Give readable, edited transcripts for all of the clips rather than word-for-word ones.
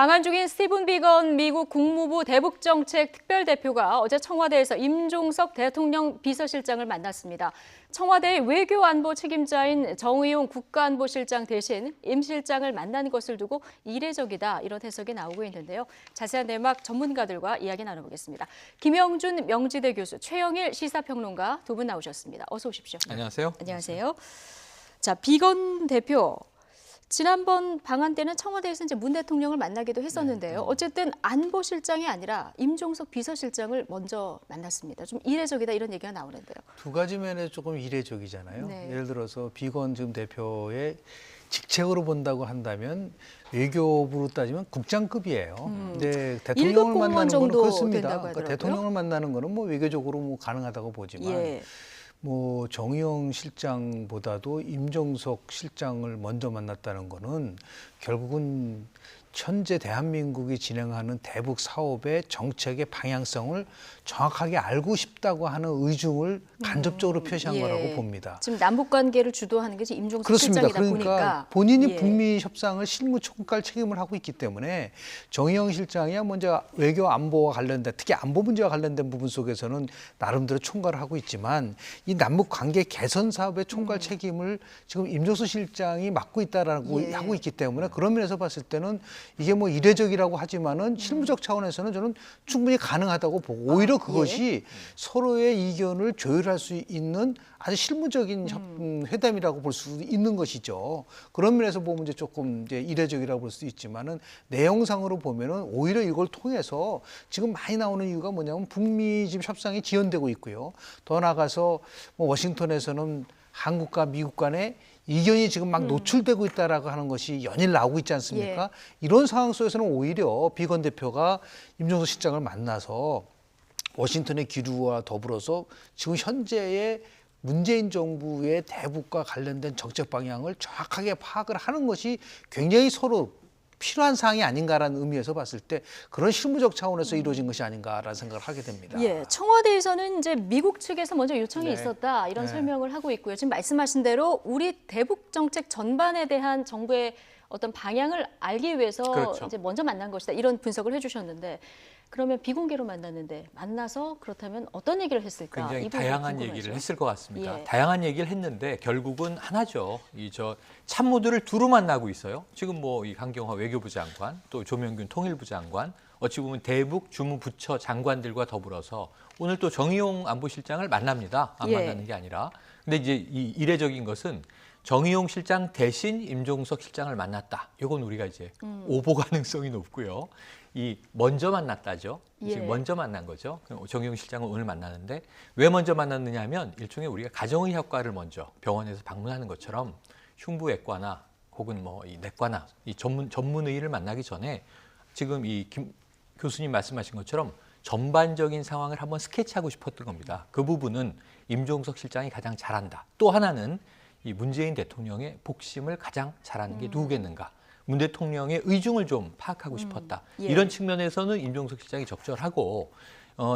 방한 중인 스티븐 비건 미국 국무부 대북정책 특별대표가 어제 청와대에서 임종석 대통령 비서실장을 만났습니다. 청와대의 외교안보 책임자인 정의용 국가안보실장 대신 임 실장을 만난 것을 두고 이례적이다, 이런 해석이 나오고 있는데요. 자세한 내막 전문가들과 이야기 나눠보겠습니다. 김영준 명지대 교수, 최영일 시사평론가 두 분 나오셨습니다. 어서 오십시오. 안녕하세요. 안녕하세요. 자, 비건 대표. 지난번 방한 때는 청와대에서 이제 문 대통령을 만나기도 했었는데요. 어쨌든 안보실장이 아니라 임종석 비서실장을 먼저 만났습니다. 좀 이례적이다, 이런 얘기가 나오는데요. 두 가지 면에 조금 이례적이잖아요. 네. 예를 들어서 비건 지금 대표의 직책으로 본다고 한다면 외교부로 따지면 국장급이에요. 근데 대통령을 공무원 만나는 거는 정도 그렇습니다. 된다고 그러니까 하더라고요. 대통령을 만나는 거는 뭐 외교적으로 뭐 가능하다고 보지만 예. 뭐 정의용 실장보다도 임종석 실장을 먼저 만났다는 거는 결국은 현재 대한민국이 진행하는 대북 사업의 정책의 방향성을 정확하게 알고 싶다고 하는 의중을 간접적으로 표시한 예. 거라고 봅니다. 지금 남북 관계를 주도하는 게 지금 임종석 그렇습니다. 실장이다 그러니까 보니까 본인이 예. 북미 협상을 실무 총괄 책임을 하고 있기 때문에 정의용 실장이야 먼저 외교 안보와 관련된, 특히 안보 문제와 관련된 부분 속에서는 나름대로 총괄을 하고 있지만 이 남북 관계 개선 사업의 총괄 책임을 지금 임종석 실장이 맡고 있다라고 예. 하고 있기 때문에 그런 면에서 봤을 때는 이게 뭐 이례적이라고 하지만은 실무적 차원에서는 저는 충분히 가능하다고 보고 오히려 그것이 서로의 이견을 조율할 수 있는 아주 실무적인 회담이라고 볼 수 있는 것이죠. 그런 면에서 보면 이제 조금 이제 이례적이라고 볼 수 있지만은 내용상으로 보면은 오히려 이걸 통해서 지금 많이 나오는 이유가 뭐냐면 북미 지금 협상이 지연되고 있고요. 더 나아가서 뭐 워싱턴에서는 한국과 미국 간의 이견이 지금 막 노출되고 있다라고 하는 것이 연일 나오고 있지 않습니까? 예. 이런 상황 속에서는 오히려 비건 대표가 임종석 실장을 만나서 워싱턴의 기류와 더불어서 지금 현재의 문재인 정부의 대북과 관련된 정책 방향을 정확하게 파악을 하는 것이 굉장히 서로 필요한 사항이 아닌가라는 의미에서 봤을 때 그런 실무적 차원에서 이루어진 것이 아닌가라는 생각을 하게 됩니다. 예, 청와대에서는 이제 미국 측에서 먼저 요청이 네. 있었다, 이런 네. 설명을 하고 있고요. 지금 말씀하신 대로 우리 대북 정책 전반에 대한 정부의 어떤 방향을 알기 위해서 그렇죠. 이제 먼저 만난 것이다, 이런 분석을 해주셨는데, 그러면 비공개로 만났는데 만나서 그렇다면 어떤 얘기를 했을까? 굉장히 이 부분이 다양한 궁금하죠. 얘기를 했을 것 같습니다. 예. 다양한 얘기를 했는데 결국은 하나죠. 참모들을 두루 만나고 있어요. 지금 뭐 이 강경화 외교부 장관, 또 조명균 통일부 장관, 어찌 보면 대북 주무부처 장관들과 더불어서 오늘 또 정의용 안보실장을 만납니다. 안 예. 만나는 게 아니라. 근데 이제 이 이례적인 것은 정의용 실장 대신 임종석 실장을 만났다. 이건 우리가 이제 오보 가능성이 높고요. 이 먼저 만났다죠. 예. 지금 먼저 만난 거죠. 정의용 실장을 오늘 만나는데 왜 먼저 만났느냐 하면 일종의 우리가 가정의학과를 먼저 병원에서 방문하는 것처럼 흉부외과나 혹은 뭐 이 내과나 이 전문의를 만나기 전에 지금 이 김 교수님 말씀하신 것처럼 전반적인 상황을 한번 스케치하고 싶었던 겁니다. 그 부분은 임종석 실장이 가장 잘한다. 또 하나는 이 문재인 대통령의 복심을 가장 잘하는 게 누구겠는가. 문 대통령의 의중을 좀 파악하고 싶었다. 예. 이런 측면에서는 임종석 실장이 적절하고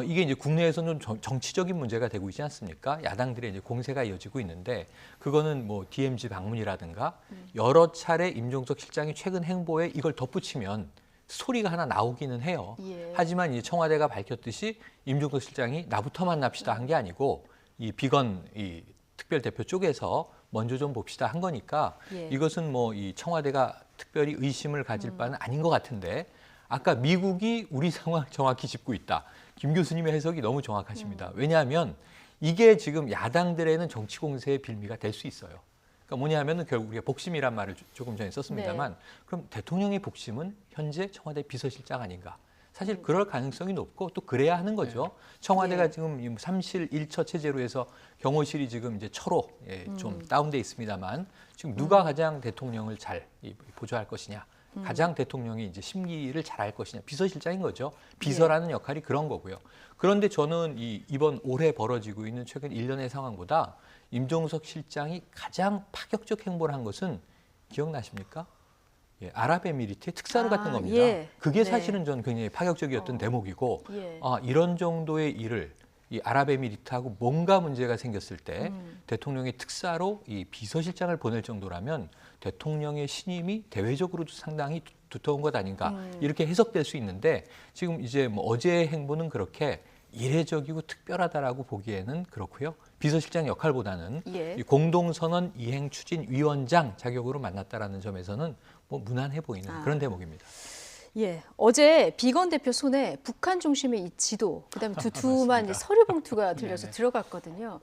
이게 이제 국내에서는 정치적인 문제가 되고 있지 않습니까? 야당들의 이제 공세가 이어지고 있는데 그거는 뭐 DMZ 방문이라든가 여러 차례 임종석 실장이 최근 행보에 이걸 덧붙이면 소리가 하나 나오기는 해요. 예. 하지만 이제 청와대가 밝혔듯이 임종석 실장이 나부터 만납시다 한 게 아니고 이 비건 이 특별대표 쪽에서 먼저 좀 봅시다 한 거니까 예. 이것은 뭐 이 청와대가 특별히 의심을 가질 바는 아닌 것 같은데 아까 미국이 우리 상황 정확히 짚고 있다. 김 교수님의 해석이 너무 정확하십니다. 왜냐하면 이게 지금 야당들에는 정치 공세의 빌미가 될 수 있어요. 그러니까 뭐냐면은 결국 우리가 복심이란 말을 조금 전에 썼습니다만 네. 그럼 대통령의 복심은 현재 청와대 비서실장 아닌가? 사실 그럴 가능성이 높고 또 그래야 하는 거죠. 청와대가 예. 지금 이 3실 1처 체제로 해서 경호실이 지금 이제 처로 좀 다운돼 있습니다만 지금 누가 가장 대통령을 잘 보좌할 것이냐, 가장 대통령이 이제 심기를 잘할 것이냐, 비서실장인 거죠. 비서라는 역할이 그런 거고요. 그런데 저는 이번 올해 벌어지고 있는 최근 1년의 상황보다 임종석 실장이 가장 파격적 행보를 한 것은 기억나십니까? 예, 아랍에미리트의 특사로 갔던 겁니다. 예. 그게 네. 사실은 전 굉장히 파격적이었던 대목이고 예. 이런 정도의 일을 이 아랍에미리트하고 뭔가 문제가 생겼을 때 대통령의 특사로 이 비서실장을 보낼 정도라면 대통령의 신임이 대외적으로도 상당히 두터운 것 아닌가 이렇게 해석될 수 있는데 지금 이제 뭐 어제의 행보는 그렇게 이례적이고 특별하다라고 보기에는 그렇고요. 비서실장 역할보다는 예. 이 공동선언 이행 추진 위원장 자격으로 만났다라는 점에서는 뭐 무난해 보이는 그런 대목입니다. 예, 어제 비건 대표 손에 북한 중심의 이 지도, 그다음에 두툼한 이 서류 봉투가 들려서 들어갔거든요.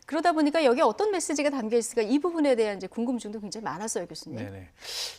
그러다 보니까 여기에 어떤 메시지가 담겨 있을까 이 부분에 대한 이제 궁금증도 굉장히 많았어요, 교수님. 네네.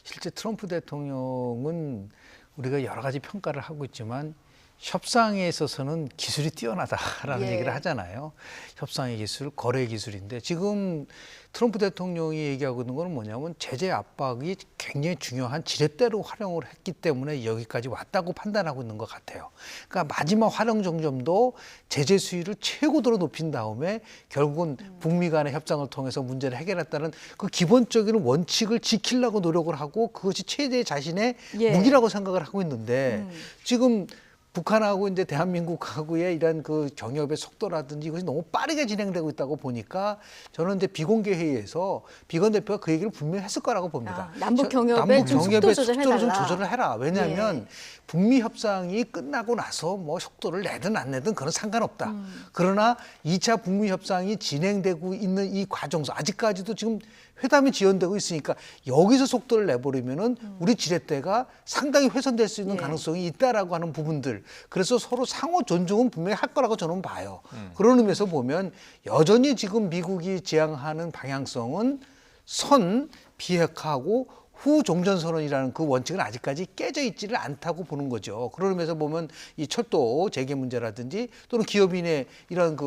실제 트럼프 대통령은 우리가 여러 가지 평가를 하고 있지만 협상에 있어서는 기술이 뛰어나다라는 예. 얘기를 하잖아요. 협상의 기술, 거래 기술인데 지금 트럼프 대통령이 얘기하고 있는 건 뭐냐면 제재 압박이 굉장히 중요한 지렛대로 활용을 했기 때문에 여기까지 왔다고 판단하고 있는 것 같아요. 그러니까 마지막 활용 정점도 제재 수위를 최고도로 높인 다음에 결국은 북미 간의 협상을 통해서 문제를 해결했다는 그 기본적인 원칙을 지키려고 노력을 하고 그것이 최대 자신의 예. 무기라고 생각을 하고 있는데 지금 북한하고 이제 대한민국하고의 이런 그 경협의 속도라든지 이것이 너무 빠르게 진행되고 있다고 보니까 저는 이제 비공개 회의에서 비건 대표가 그 얘기를 분명히 했을 거라고 봅니다. 남북 경협의 좀 속도 속도를 좀 조절해달라. 조절을 해라. 왜냐하면 예. 북미 협상이 끝나고 나서 뭐 속도를 내든 안 내든 그건 상관없다. 그러나 2차 북미 협상이 진행되고 있는 이 과정에서 아직까지도 지금 회담이 지연되고 있으니까 여기서 속도를 내버리면은 우리 지렛대가 상당히 훼손될 수 있는 예. 가능성이 있다라고 하는 부분들. 그래서 서로 상호 존중은 분명히 할 거라고 저는 봐요. 그런 의미에서 보면 여전히 지금 미국이 지향하는 방향성은 선 비핵화하고 후 종전선언이라는 그 원칙은 아직까지 깨져 있지를 않다고 보는 거죠. 그런 의미에서 보면 이 철도 재개 문제라든지 또는 기업인의 이런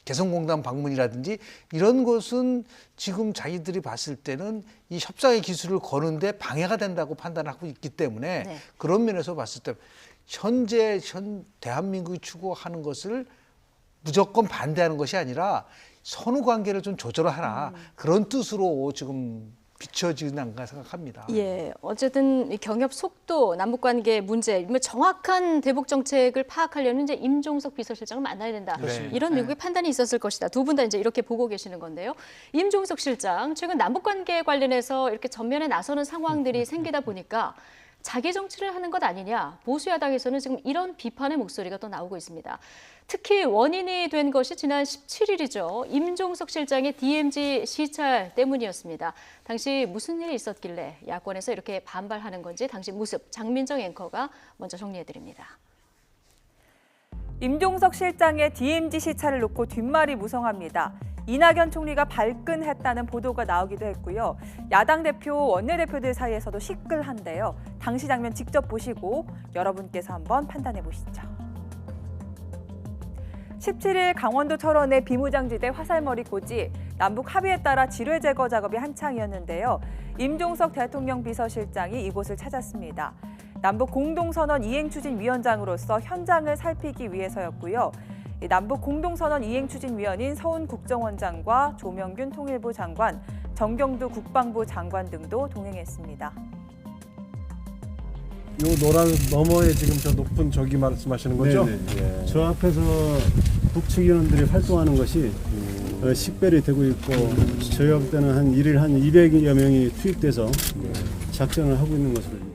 개성공단 방문이라든지 이런 것은 지금 자기들이 봤을 때는 이 협상의 기술을 거는데 방해가 된다고 판단하고 있기 때문에 네. 그런 면에서 봤을 때 현재 대한민국이 추구하는 것을 무조건 반대하는 것이 아니라 선후 관계를 좀 조절하라 그런 뜻으로 지금 비춰지는 않가 생각합니다. 예, 어쨌든 이 경협 속도, 남북 관계 문제, 뭐 정확한 대북 정책을 파악하려면 이제 임종석 비서실장을 만나야 된다. 그렇습니다. 이런 미국의 판단이 있었을 것이다. 두 분 다 이제 이렇게 보고 계시는 건데요. 임종석 실장, 최근 남북 관계 관련해서 이렇게 전면에 나서는 상황들이 생기다 보니까 자기 정치를 하는 것 아니냐. 보수 야당에서는 지금 이런 비판의 목소리가 또 나오고 있습니다. 특히 원인이 된 것이 지난 17일이죠. 임종석 실장의 DMZ 시찰 때문이었습니다. 당시 무슨 일이 있었길래 야권에서 이렇게 반발하는 건지 당시 모습 장민정 앵커가 먼저 정리해드립니다. 임종석 실장의 DMZ 시찰을 놓고 뒷말이 무성합니다. 이낙연 총리가 발끈했다는 보도가 나오기도 했고요. 야당 대표, 원내대표들 사이에서도 시끌한데요. 당시 장면 직접 보시고 여러분께서 한번 판단해 보시죠. 17일 강원도 철원의 비무장지대 화살머리 고지, 남북 합의에 따라 지뢰 제거 작업이 한창이었는데요. 임종석 대통령 비서실장이 이곳을 찾았습니다. 남북 공동선언 이행추진위원장으로서 현장을 살피기 위해서였고요. 남북 공동선언 이행추진위원인 서훈 국정원장과 조명균 통일부 장관, 정경두 국방부 장관 등도 동행했습니다. 요 노란 너머에 지금 저 높은 저기 말씀하시는 거죠? 네네. 저 앞에서 북측 인원들이 활동하는 것이 식별이 되고 있고 저희가 볼 때는 한 일일 한 200여 명이 투입돼서 작전을 하고 있는 것으로.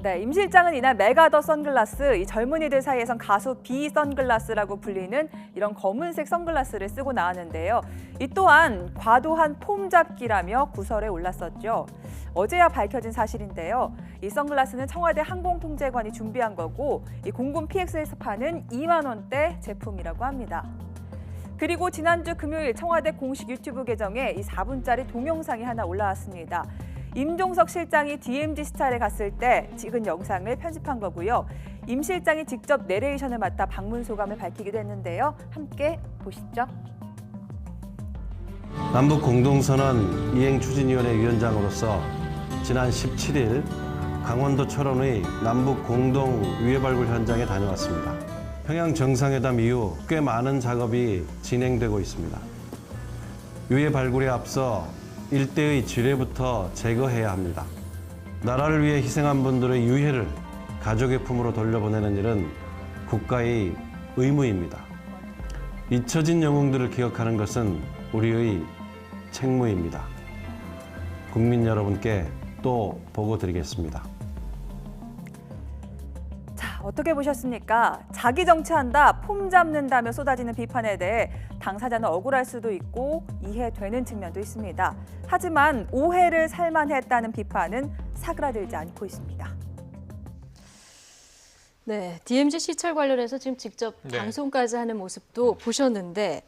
네, 임 실장은 이날 메가더 선글라스, 이 젊은이들 사이에선 가수 비 선글라스라고 불리는 이런 검은색 선글라스를 쓰고 나왔는데요. 이 또한 과도한 폼 잡기라며 구설에 올랐었죠. 어제야 밝혀진 사실인데요. 이 선글라스는 청와대 항공통제관이 준비한 거고 이 공군 PX에서 파는 2만 원대 제품이라고 합니다. 그리고 지난주 금요일 청와대 공식 유튜브 계정에 이 4분짜리 동영상이 하나 올라왔습니다. 임종석 실장이 DMZ 시찰에 갔을 때 찍은 영상을 편집한 거고요. 임 실장이 직접 내레이션을 맡아 방문 소감을 밝히기도 했는데요. 함께 보시죠. 남북 공동선언 이행추진위원회 위원장으로서 지난 17일 강원도 철원의 남북 공동 유해 발굴 현장에 다녀왔습니다. 평양 정상회담 이후 꽤 많은 작업이 진행되고 있습니다. 유해 발굴에 앞서 일대의 지뢰부터 제거해야 합니다. 나라를 위해 희생한 분들의 유해를 가족의 품으로 돌려보내는 일은 국가의 의무입니다. 잊혀진 영웅들을 기억하는 것은 우리의 책무입니다. 국민 여러분께 또 보고 드리겠습니다. 자, 어떻게 보셨습니까? 자기 정치한다, 폼 잡는다며 쏟아지는 비판에 대해 당사자는 억울할 수도 있고 이해되는 측면도 있습니다. 하지만 오해를 살만했다는 비판은 사그라들지 않고 있습니다. 네, DMZ 시찰 관련해서 지금 직접 네. 방송까지 하는 모습도 보셨는데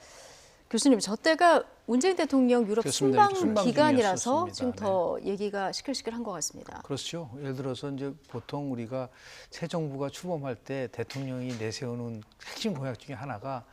교수님, 저 때가 문재인 대통령 유럽 그렇습니다. 순방 순방 기간이라서 중이었었습니다. 지금 더 얘기가 시끌시끌한 것 같습니다. 그렇죠. 예를 들어서 이제 보통 우리가 새 정부가 출범할 때 대통령이 내세우는 핵심 공약 중에 하나가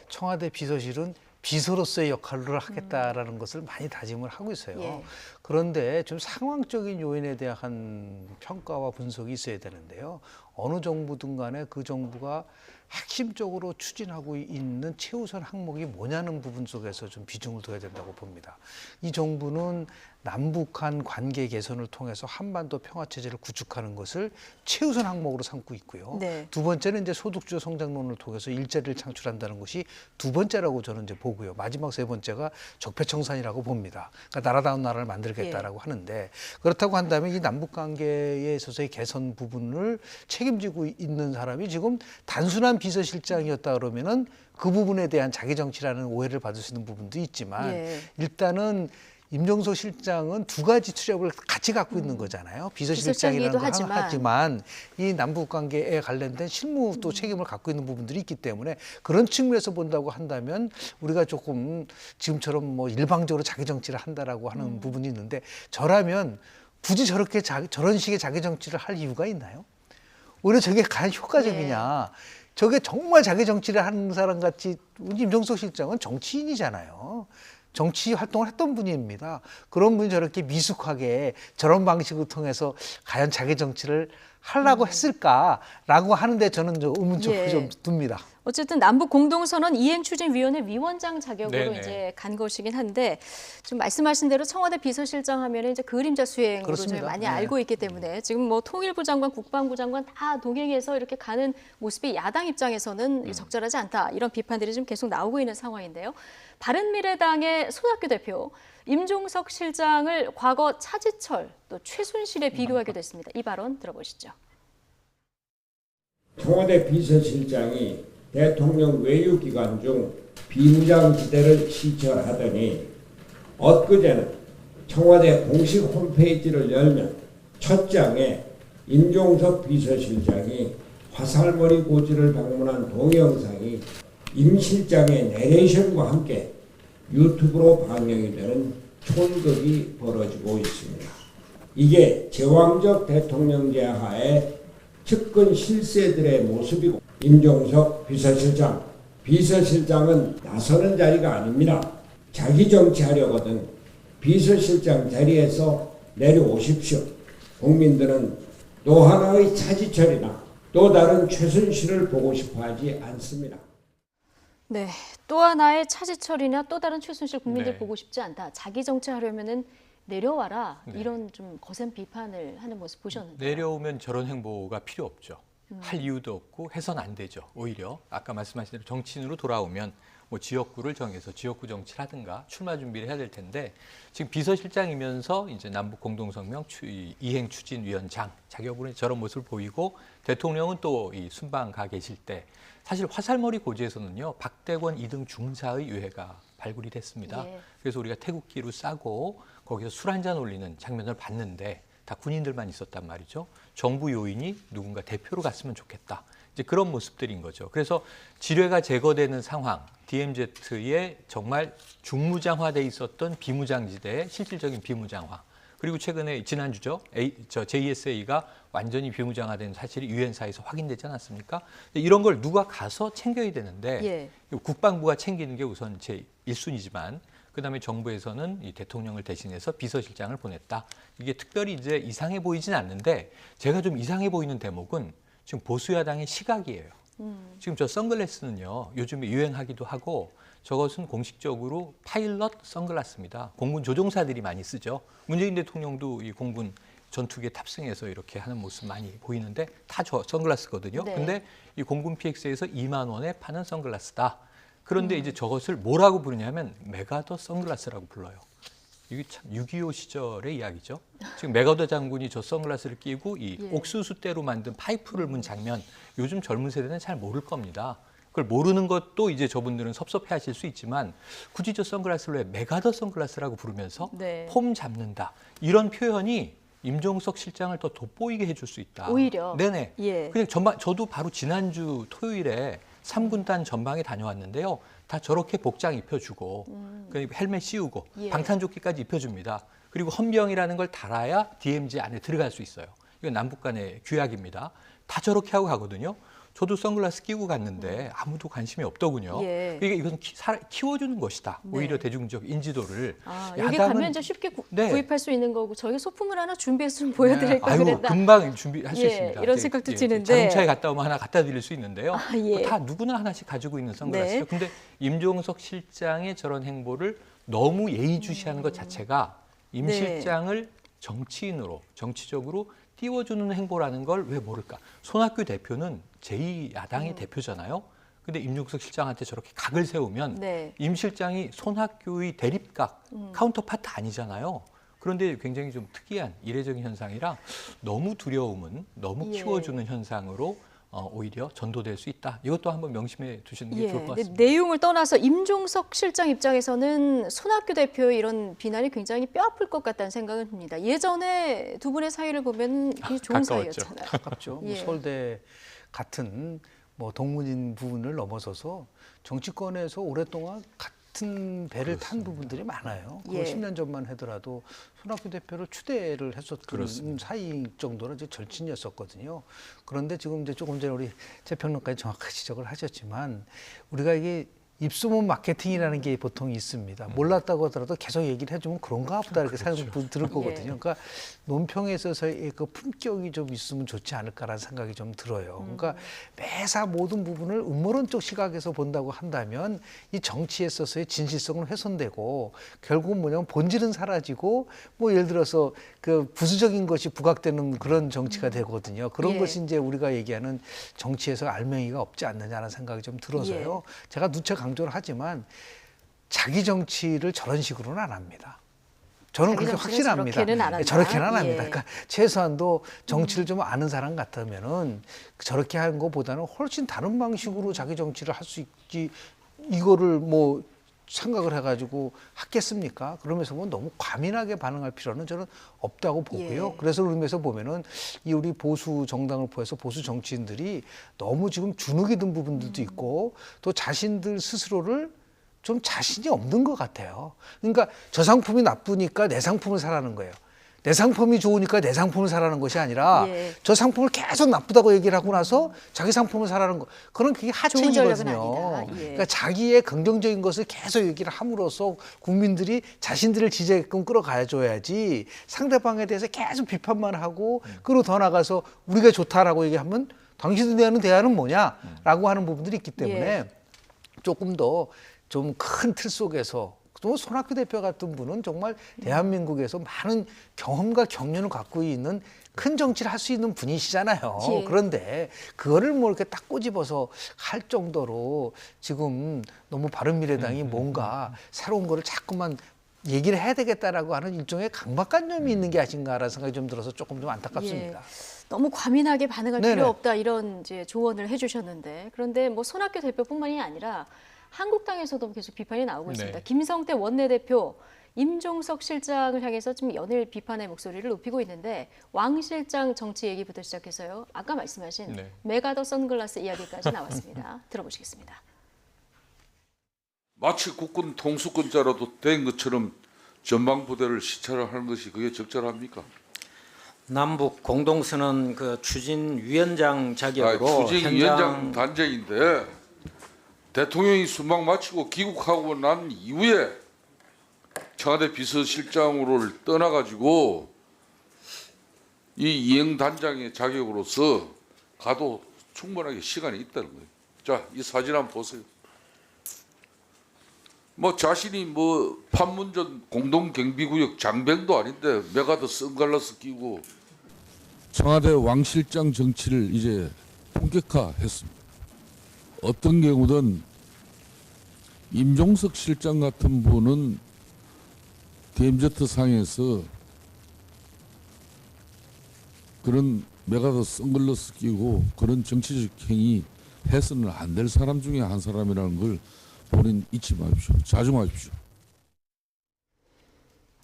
청와대 비서실은 비서로서의 역할을 하겠다라는 것을 많이 다짐을 하고 있어요. 예. 그런데 좀 상황적인 요인에 대한 평가와 분석이 있어야 되는데요. 어느 정부든 간에 그 정부가 핵심적으로 추진하고 있는 최우선 항목이 뭐냐는 부분 속에서 좀 비중을 둬야 된다고 봅니다. 이 정부는 남북한 관계 개선을 통해서 한반도 평화체제를 구축하는 것을 최우선 항목으로 삼고 있고요. 네. 두 번째는 이제 소득주도 성장론을 통해서 일자리를 창출한다는 것이 두 번째라고 저는 이제 보고요. 마지막 세 번째가 적폐청산이라고 봅니다. 그러니까 나라다운 나라를 만들겠다라고 하는데, 그렇다고 한다면 이 남북 관계에 있어서의 개선 부분을 책임지고 있는 사람이 지금 단순한 비서실장이었다 그러면은 그 부분에 대한 자기 정치라는 오해를 받을 수 있는 부분도 있지만 예. 일단은 임종석 실장은 두 가지 투잡을 같이 갖고 있는 거잖아요. 비서실장이라는 거 비서실장이기도 하지만 이 남북 관계에 관련된 실무 또 책임을 갖고 있는 부분들이 있기 때문에 그런 측면에서 본다고 한다면 우리가 조금 지금처럼 뭐 일방적으로 자기 정치를 한다라고 하는 부분이 있는데, 저라면 굳이 저렇게 저런 식의 자기 정치를 할 이유가 있나요? 오히려 저게 과연 효과적이냐. 저게 정말 자기 정치를 하는 사람 같이, 임종석 실장은 정치인이잖아요. 정치 활동을 했던 분입니다. 그런 분이 저렇게 미숙하게 저런 방식을 통해서 과연 자기 정치를 하려고 했을까라고 하는데 저는 좀 의문점을 예. 좀 둡니다. 어쨌든 남북 공동선언 이행추진위원회 위원장 자격으로 네네. 이제 간 것이긴 한데, 지금 말씀하신 대로 청와대 비서실장 하면 이제 그림자 수행으로 저희 그렇습니다. 많이 네. 알고 있기 때문에 지금 뭐 통일부 장관, 국방부 장관 다 동행해서 이렇게 가는 모습이 야당 입장에서는 적절하지 않다, 이런 비판들이 지금 계속 나오고 있는 상황인데요. 바른미래당의 손학규 대표, 임종석 실장을 과거 차지철 또 최순실에 비교하기도 했습니다. 이 발언 들어보시죠. 청와대 비서실장이 대통령 외유 기간 중 비무장지대를 시찰하더니 엊그제는 청와대 공식 홈페이지를 열면 첫 장에 임종석 비서실장이 화살머리 고지를 방문한 동영상이 임 실장의 내레이션과 함께 유튜브로 방영이 되는 촌극이 벌어지고 있습니다. 이게 제왕적 대통령제 하에 측근 실세들의 모습이고, 임종석 비서실장은 나서는 자리가 아닙니다. 자기 정치하려거든 비서실장 자리에서 내려오십시오. 국민들은 또 하나의 차지철이나 또 다른 최순실을 보고 싶어하지 않습니다. 네, 또 하나의 차지철이나 또 다른 최순실 국민들 네. 보고 싶지 않다. 자기 정치하려면은 내려와라. 네. 이런 좀 거센 비판을 하는 모습 보셨는데요. 내려오면 저런 행보가 필요 없죠. 할 이유도 없고 해서는 안 되죠. 오히려 아까 말씀하신 대로 정치인으로 돌아오면 뭐 지역구를 정해서 지역구 정치를 하든가 출마 준비를 해야 될 텐데, 지금 비서실장이면서 이제 남북 공동성명 이행 추진위원장 자격으로 저런 모습을 보이고, 대통령은 또 이 순방 가 계실 때 사실 화살머리 고지에서는요 박대권 2등 중사의 유해가 발굴이 됐습니다. 예. 그래서 우리가 태극기로 싸고 거기서 술 한잔 올리는 장면을 봤는데 다 군인들만 있었단 말이죠. 정부 요인이 누군가 대표로 갔으면 좋겠다. 이제 그런 모습들인 거죠. 그래서 지뢰가 제거되는 상황, DMZ의 정말 중무장화돼 있었던 비무장지대의 실질적인 비무장화. 그리고 최근에 지난주죠, JSA가 완전히 비무장화된 사실이 유엔사에서 확인되지 않았습니까? 이런 걸 누가 가서 챙겨야 되는데 예. 국방부가 챙기는 게 우선 제 1순위지만, 그다음에 정부에서는 이 대통령을 대신해서 비서실장을 보냈다. 이게 특별히 이제 이상해 보이진 않는데, 제가 좀 이상해 보이는 대목은 지금 보수야당의 시각이에요. 지금 저 선글라스는요 요즘에 유행하기도 하고, 저것은 공식적으로 파일럿 선글라스입니다. 공군 조종사들이 많이 쓰죠. 문재인 대통령도 이 공군 전투기에 탑승해서 이렇게 하는 모습 많이 보이는데 다 저 선글라스거든요. 네. 근데 이 공군 PX에서 2만 원에 파는 선글라스다. 그런데 이제 저것을 뭐라고 부르냐면 메가더 선글라스라고 불러요. 이게 참 6.25 시절의 이야기죠. 지금 맥어더 장군이 저 선글라스를 끼고 이 예. 옥수수대로 만든 파이프를 문 장면 요즘 젊은 세대는 잘 모를 겁니다. 그걸 모르는 것도 이제 저분들은 섭섭해하실 수 있지만 굳이 저 선글라스를 왜 맥어더 선글라스라고 부르면서 네. 폼 잡는다 이런 표현이 임종석 실장을 더 돋보이게 해줄 수 있다. 오히려. 네네. 예. 그냥 전방 저도 바로 지난주 토요일에 3군단 전방에 다녀왔는데요. 다 저렇게 복장 입혀주고 그러니까 헬멧 씌우고 예. 방탄조끼까지 입혀줍니다. 그리고 헌병이라는 걸 달아야 DMZ 안에 들어갈 수 있어요. 이건 남북 간의 규약입니다. 다 저렇게 하고 가거든요. 저도 선글라스 끼고 갔는데 아무도 관심이 없더군요. 예. 이게 이것은 키워주는 것이다. 네. 오히려 대중적 인지도를. 아, 여기 가면 이제 쉽게 네. 구입할 수 있는 거고 저희 소품을 하나 준비해서 좀 보여드릴 걸 아유, 그랬다. 금방 준비할 수 예, 있습니다. 이런 생각도 드는데. 자동차에 갔다 오면 하나 갖다 드릴 수 있는데요. 아, 예. 다 누구나 하나씩 가지고 있는 선글라스죠. 네. 근데 임종석 실장의 저런 행보를 너무 예의주시하는 것 자체가 임 네. 실장을 정치인으로, 정치적으로 띄워주는 행보라는 걸 왜 모를까. 손학규 대표는 제2야당의 대표잖아요. 근데 임종석 실장한테 저렇게 각을 세우면 네. 임 실장이 손학규의 대립각, 카운터파트 아니잖아요. 그런데 굉장히 좀 특이한 이례적인 현상이라 너무 두려움은 너무 예. 키워주는 현상으로 오히려 전도될 수 있다. 이것도 한번 명심해 두시는 게 예, 좋을 것 근데 같습니다. 내용을 떠나서 임종석 실장 입장에서는 손학규 대표의 이런 비난이 굉장히 뼈아플 것 같다는 생각은 듭니다. 예전에 두 분의 사이를 보면 굉장히 좋은 가까웠죠. 사이였잖아요. 가깝죠. 뭐 예. 서울대 같은 뭐 동문인 부분을 넘어서서 정치권에서 오랫동안 같은 배를 탄 부분들이 많아요. 그 예. 10년 전만 하더라도 손학규 대표를 추대를 했었던 그렇습니다. 사이인 정도로 이제 절친이었었거든요. 그런데 지금 이제 조금 전에 우리 재 평론가님 정확하게 지적을 하셨지만 우리가 이게 입소문 마케팅이라는 게 보통 있습니다. 몰랐다고 하더라도 계속 얘기를 해주면 그런가 보다 이렇게 생각이 들을 거거든요. 그러니까 논평에 있어서의 그 품격이 좀 있으면 좋지 않을까라는 생각이 좀 들어요. 그러니까 매사 모든 부분을 음모론적 시각에서 본다고 한다면 이 정치에 있어서의 진실성은 훼손되고 결국은 뭐냐면 본질은 사라지고 뭐 예를 들어서 그 부수적인 것이 부각되는 그런 정치가 되거든요. 그런 예. 것이 이제 우리가 얘기하는 정치에서 알맹이가 없지 않느냐는 생각이 좀 들어서요. 제가 누차 강조를 하지만 자기 정치를 저런 식으로는 안 합니다. 저는 자기 그렇게 정치는 확신합니다. 저렇게는 안 한다. 저렇게는 안 합니다. 예. 그러니까 최소한도 정치를 좀 아는 사람 같으면은 저렇게 하는 것보다는 훨씬 다른 방식으로 자기 정치를 할 수 있지 이거를 뭐 생각을 해가지고 하겠습니까? 그러면서 뭐 너무 과민하게 반응할 필요는 저는 없다고 보고요. 예. 그래서 그런 의미에서 보면은 이 우리 보수 정당을 포함해서 보수 정치인들이 너무 지금 주눅이 든 부분들도 있고 또 자신들 스스로를 좀 자신이 없는 것 같아요. 그러니까 저 상품이 나쁘니까 내 상품을 사라는 거예요. 내 상품이 좋으니까 내 상품을 사라는 것이 아니라 예. 저 상품을 계속 나쁘다고 얘기를 하고 나서 자기 상품을 사라는 거. 그런 그게 좋은 전략은 하책이거든요. 아니다. 예. 그러니까 자기의 긍정적인 것을 계속 얘기를 함으로써 국민들이 자신들을 지지하게끔 끌어가줘야지 상대방에 대해서 계속 비판만 하고 그리고 더 나가서 우리가 좋다라고 얘기하면 당신들 대하는 대안은 뭐냐라고 하는 부분들이 있기 때문에 예. 조금 더 좀 큰 틀 속에서 또 손학규 대표 같은 분은 정말 대한민국에서 많은 경험과 경륜을 갖고 있는 큰 정치를 할 수 있는 분이시잖아요. 예. 그런데 그거를 뭐 이렇게 딱 꼬집어서 할 정도로 지금 너무 바른미래당이 뭔가 새로운 거를 자꾸만 얘기를 해야 되겠다라고 하는 일종의 강박관념이 있는 게 아닌가라는 생각이 좀 들어서 조금 좀 안타깝습니다. 너무 과민하게 반응할 네네. 필요 없다 이런 이제 조언을 해주셨는데 그런데 뭐 손학규 대표뿐만이 아니라 한국당에서도 계속 비판이 나오고 있습니다. 네. 김성태 원내대표 임종석 실장을 향해서 좀 연일 비판의 목소리를 높이고 있는데 왕 실장 정치 얘기부터 시작해서요. 아까 말씀하신 네. 메가더 선글라스 이야기까지 나왔습니다. 들어보시겠습니다. 마치 국군 통수권자라도 된 것처럼 전방부대를 시찰을 하는 것이 그게 적절합니까? 남북 공동선언 그 추진위원장 자격으로 추진위원장 단장인데 대통령이 순방 마치고 귀국하고 난 이후에 청와대 비서실장으로 떠나가지고 이 이행 단장의 자격으로서 가도 충분하게 시간이 있다는 거예요. 자, 이 사진 한번 보세요. 뭐 자신이 뭐 판문점 공동경비구역 장병도 아닌데 메가더 선글라스 끼고 청와대 왕 실장 정치를 이제 본격화했습니다. 어떤 경우든 임종석 실장 같은 분은 DMZ 상에서 그런 메가더 선글라스 끼고 그런 정치적 행위 해서는 안 될 사람 중에 한 사람이라는 걸 본인 잊지 마십시오. 자중하십시오.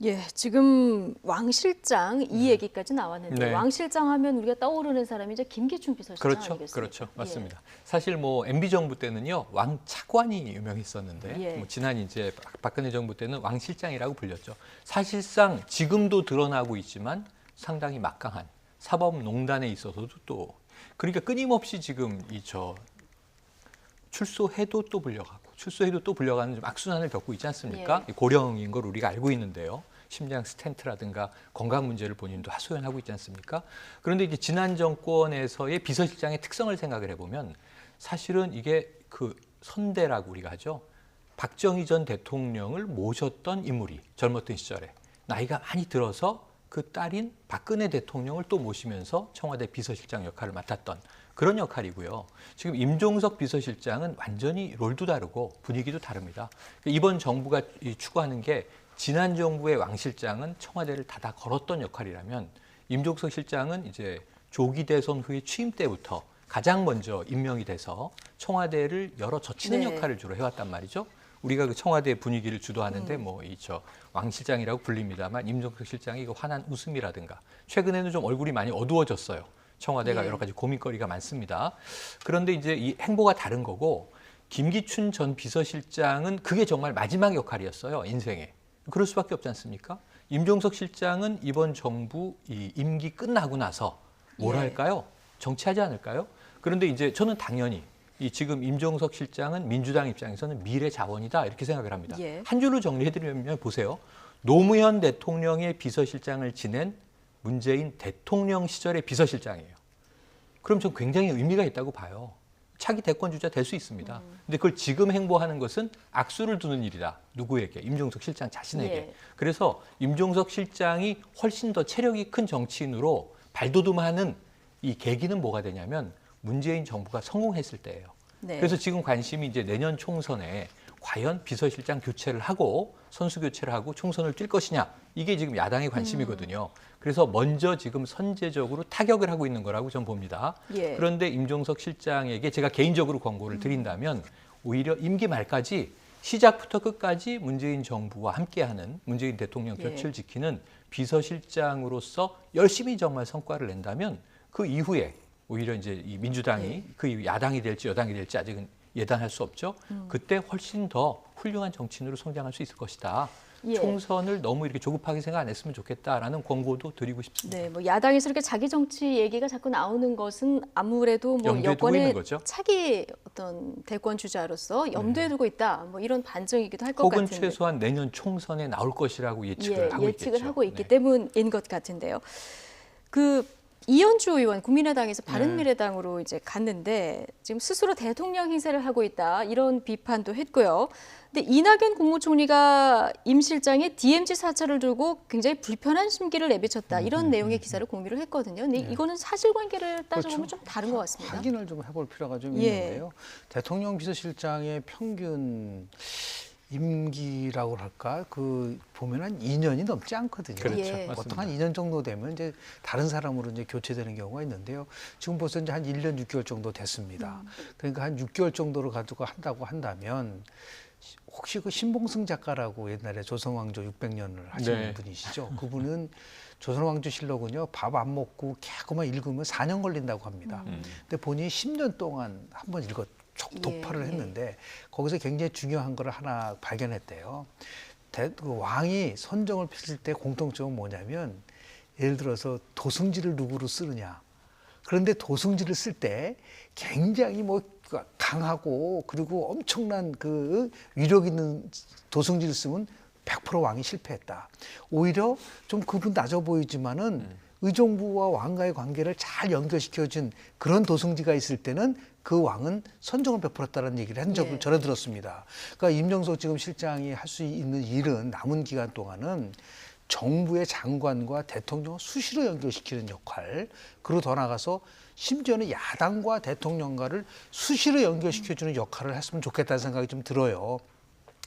예, 지금 왕 실장 이 얘기까지 나왔는데 네. 왕 실장 하면 우리가 떠오르는 사람이 이제 김기춘 비서실장 그렇죠, 아니겠습니까? 그렇죠, 예. 맞습니다. 사실 뭐 MB 정부 때는요 왕 차관이 유명했었는데 예. 뭐 지난 이제 박근혜 정부 때는 왕 실장이라고 불렸죠. 사실상 지금도 드러나고 있지만 상당히 막강한 사법농단에 있어서도 또 그러니까 끊임없이 지금 출소해도 또 불려가고 출소해도 또 불려가는 좀 악순환을 겪고 있지 않습니까? 예. 고령인 걸 우리가 알고 있는데요. 심장 스텐트라든가 건강 문제를 본인도 하소연하고 있지 않습니까? 그런데 이제 지난 정권에서의 비서실장의 특성을 생각을 해보면 사실은 이게 그 선대라고 우리가 하죠. 박정희 전 대통령을 모셨던 인물이 젊었던 시절에 나이가 많이 들어서 그 딸인 박근혜 대통령을 또 모시면서 청와대 비서실장 역할을 맡았던 그런 역할이고요. 지금 임종석 비서실장은 완전히 롤도 다르고 분위기도 다릅니다. 이번 정부가 추구하는 게 지난 정부의 왕 실장은 청와대를 닫아 걸었던 역할이라면 임종석 실장은 이제 조기 대선 후에 취임 때부터 가장 먼저 임명이 돼서 청와대를 열어 젖히는 네. 역할을 주로 해왔단 말이죠. 우리가 그 청와대 분위기를 주도하는데 왕 실장이라고 불립니다만 임종석 실장이 그 환한 웃음이라든가 최근에는 좀 얼굴이 많이 어두워졌어요. 청와대가 예. 여러 가지 고민거리가 많습니다. 그런데 이제 이 행보가 다른 거고 김기춘 전 비서실장은 그게 정말 마지막 역할이었어요. 인생에. 그럴 수밖에 없지 않습니까? 임종석 실장은 이번 정부 이 임기 끝나고 나서 뭘 예. 할까요? 정치하지 않을까요? 그런데 이제 저는 당연히 이 지금 임종석 실장은 민주당 입장에서는 미래 자원이다 이렇게 생각을 합니다. 예. 한 줄로 정리해드리면 보세요. 노무현 대통령의 비서실장을 지낸 문재인 대통령 시절의 비서실장이에요. 그럼 전 굉장히 의미가 있다고 봐요. 차기 대권 주자 될 수 있습니다. 근데 그걸 지금 행보하는 것은 악수를 두는 일이다. 누구에게? 임종석 실장 자신에게. 예. 그래서 임종석 실장이 훨씬 더 체력이 큰 정치인으로 발돋움하는 이 계기는 뭐가 되냐면 문재인 정부가 성공했을 때예요. 네. 그래서 지금 관심이 이제 내년 총선에 과연 비서실장 교체를 하고 선수 교체를 하고 총선을 뛸 것이냐 이게 지금 야당의 관심이거든요. 그래서 먼저 지금 선제적으로 타격을 하고 있는 거라고 저는 봅니다. 예. 그런데 임종석 실장에게 제가 개인적으로 권고를 드린다면 오히려 임기 말까지 시작부터 끝까지 문재인 정부와 함께하는 문재인 대통령 곁을 예. 지키는 비서실장으로서 열심히 정말 성과를 낸다면 그 이후에 오히려 이제 이 민주당이 그 야당이 될지 여당이 될지 아직은 예단할 수 없죠. 그때 훨씬 더 훌륭한 정치인으로 성장할 수 있을 것이다. 예. 총선을 너무 이렇게 조급하게 생각 안 했으면 좋겠다라는 권고도 드리고 싶습니다. 네, 뭐 야당에서 이렇게 자기 정치 얘기가 자꾸 나오는 것은 아무래도 뭐 염두에 두고 있는 여권의 거죠. 차기 어떤 대권 주자로서 염두에 두고 있다. 뭐 이런 반증이기도 할 것 혹은 같은데. 최소한 내년 총선에 나올 것이라고 예측을 하고 있겠죠. 예측을 하고 있기 네. 때문인 것 같은데요. 그 이현주 의원 국민의당에서 네. 바른미래당으로 이제 갔는데 지금 스스로 대통령 행세를 하고 있다 이런 비판도 했고요. 근데 이낙연 국무총리가 임 실장의 DMZ 사찰을 두고 굉장히 불편한 심기를 내비쳤다 이런 내용의 기사를 공유를 했거든요. 근데 이거는 사실관계를 따져보면 그렇죠. 좀 다른 것 같습니다. 확인을 좀 해볼 필요가 좀 예. 있는데요. 대통령 비서실장의 평균 임기라고 할까 그 보면 한 2년이 넘지 않거든요. 그렇죠. 예. 맞습니다. 보통 한 2년 정도 되면 이제 다른 사람으로 이제 교체되는 경우가 있는데요. 지금 벌써 이제 한 1년 6개월 정도 됐습니다. 그러니까 한 6개월 정도를 가지고 한다고 한다면 혹시 그 신봉승 작가라고 옛날에 조선왕조 600년을 하신 네. 분이시죠? 그분은 조선왕조실록은요 밥 안 먹고 개고만 읽으면 4년 걸린다고 합니다. 근데 본인이 10년 동안 한 번 독파를 했는데 거기서 굉장히 중요한 걸 하나 발견했대요. 그 왕이 선정을 펼칠 때 공통점은 뭐냐면 예를 들어서 도승지를 누구로 쓰느냐. 그런데 도승지를 쓸 때 굉장히 뭐 강하고 그리고 엄청난 그 위력 있는 도승지를 쓰면 100% 왕이 실패했다. 오히려 좀 그분 낮아 보이지만은 의정부와 왕과의 관계를 잘 연결시켜준 그런 도승지가 있을 때는 그 왕은 선정을 베풀었다는 얘기를 한 적을 전해 들었습니다. 그러니까 임종석 지금 실장이 할 수 있는 일은 남은 기간 동안은 정부의 장관과 대통령을 수시로 연결시키는 역할, 그리고 더 나아가서 심지어는 야당과 대통령과를 수시로 연결시켜주는 역할을 했으면 좋겠다는 생각이 좀 들어요.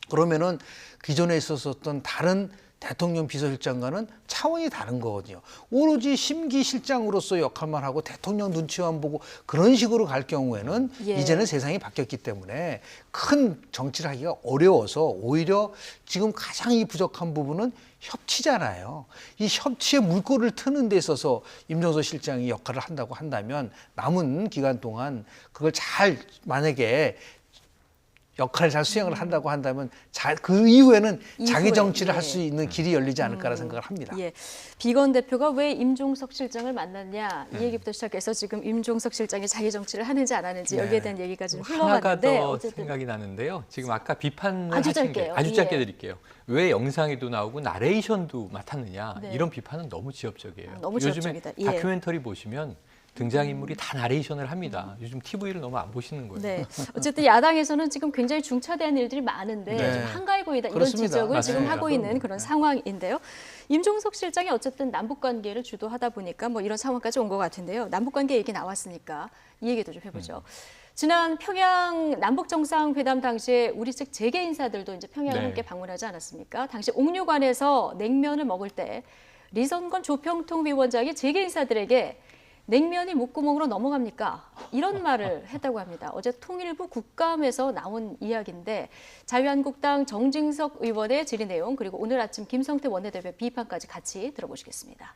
그러면은 기존에 있었던 다른 대통령 비서실장과는 차원이 다른 거거든요. 오로지 심기 실장으로서 역할만 하고 대통령 눈치만 보고 그런 식으로 갈 경우에는 예. 이제는 세상이 바뀌었기 때문에 큰 정치를 하기가 어려워서 오히려 지금 가장 이 부족한 부분은 협치잖아요. 이 협치의 물꼬를 트는 데 있어서 임종석 실장이 역할을 한다고 한다면 남은 기간 동안 그걸 잘 만약에 역할을 잘 수행을 한다고 한다면 그 이후에는 자기 이후에, 정치를 예. 할 수 있는 길이 열리지 않을까라는 생각을 합니다. 예. 비건 대표가 왜 임종석 실장을 만났냐 이 얘기부터 시작해서 지금 임종석 실장이 자기 정치를 하는지 안 하는지 여기에 대한 얘기가 좀 하나가 흘러갔는데 더 어쨌든 생각이 나는데요. 지금 아까 비판을 아주 하신 게 짧게요. 아주 짧게 예. 드릴게요. 왜 영상에도 나오고 나레이션도 맡았느냐 네. 이런 비판은 너무 지엽적이에요. 너무 요즘에 지엽적이다. 예. 다큐멘터리 보시면 등장인물이 다 나레이션을 합니다. 요즘 TV를 너무 안 보시는 거예요. 네. 어쨌든 야당에서는 지금 굉장히 중차대한 일들이 많은데 네. 좀 한가해 보이다 이런 그렇습니다. 지적을 지금 맞습니다. 하고 있는 그런 상황인데요. 임종석 실장이 어쨌든 남북 관계를 주도하다 보니까 뭐 이런 상황까지 온 것 같은데요. 남북 관계 얘기 나왔으니까 이 얘기도 좀 해보죠. 지난 평양 남북 정상회담 당시에 우리 측 재계 인사들도 이제 평양을 네. 함께 방문하지 않았습니까? 당시 옥류관에서 냉면을 먹을 때 리선건 조평통 위원장이 재계 인사들에게 냉면이 목구멍으로 넘어갑니까? 이런 말을 했다고 합니다. 어제 통일부 국감에서 나온 이야기인데 자유한국당 정진석 의원의 질의 내용 그리고 오늘 아침 김성태 원내대표 비판까지 같이 들어보시겠습니다.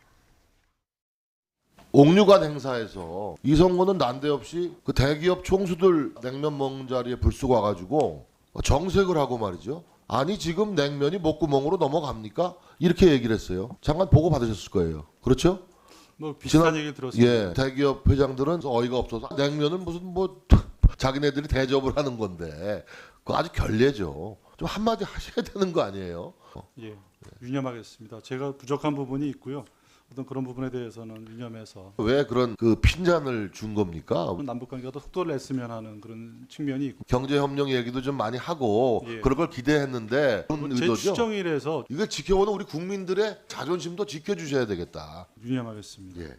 옥류관 행사에서 이성근은 난데없이 그 대기업 총수들 냉면 먹는 자리에 불쑥 와가지고 정색을 하고 말이죠. 아니 지금 냉면이 목구멍으로 넘어갑니까? 이렇게 얘기를 했어요. 잠깐 보고 받으셨을 거예요. 그렇죠? 뭐 비슷한 얘기를 들었습니다. 예, 대기업 회장들은 어이가 없어서 냉면은 무슨 뭐 자기네들이 대접을 하는 건데 그거 아주 결례죠. 좀 한마디 하셔야 되는 거 아니에요? 예, 유념하겠습니다. 제가 부족한 부분이 있고요. 어떤 그런 부분에 대해서는 유념해서 왜 그런 그 핀잔을 준 겁니까? 남북 관계가 더 속도를 냈으면 하는 그런 측면이 있고 경제 협력 얘기도 좀 많이 하고 예. 그런 걸 기대했는데 그런 제 의도죠. 추정이라서 이걸 지켜보는 우리 국민들의 자존심도 지켜주셔야 되겠다. 유념하겠습니다. 예.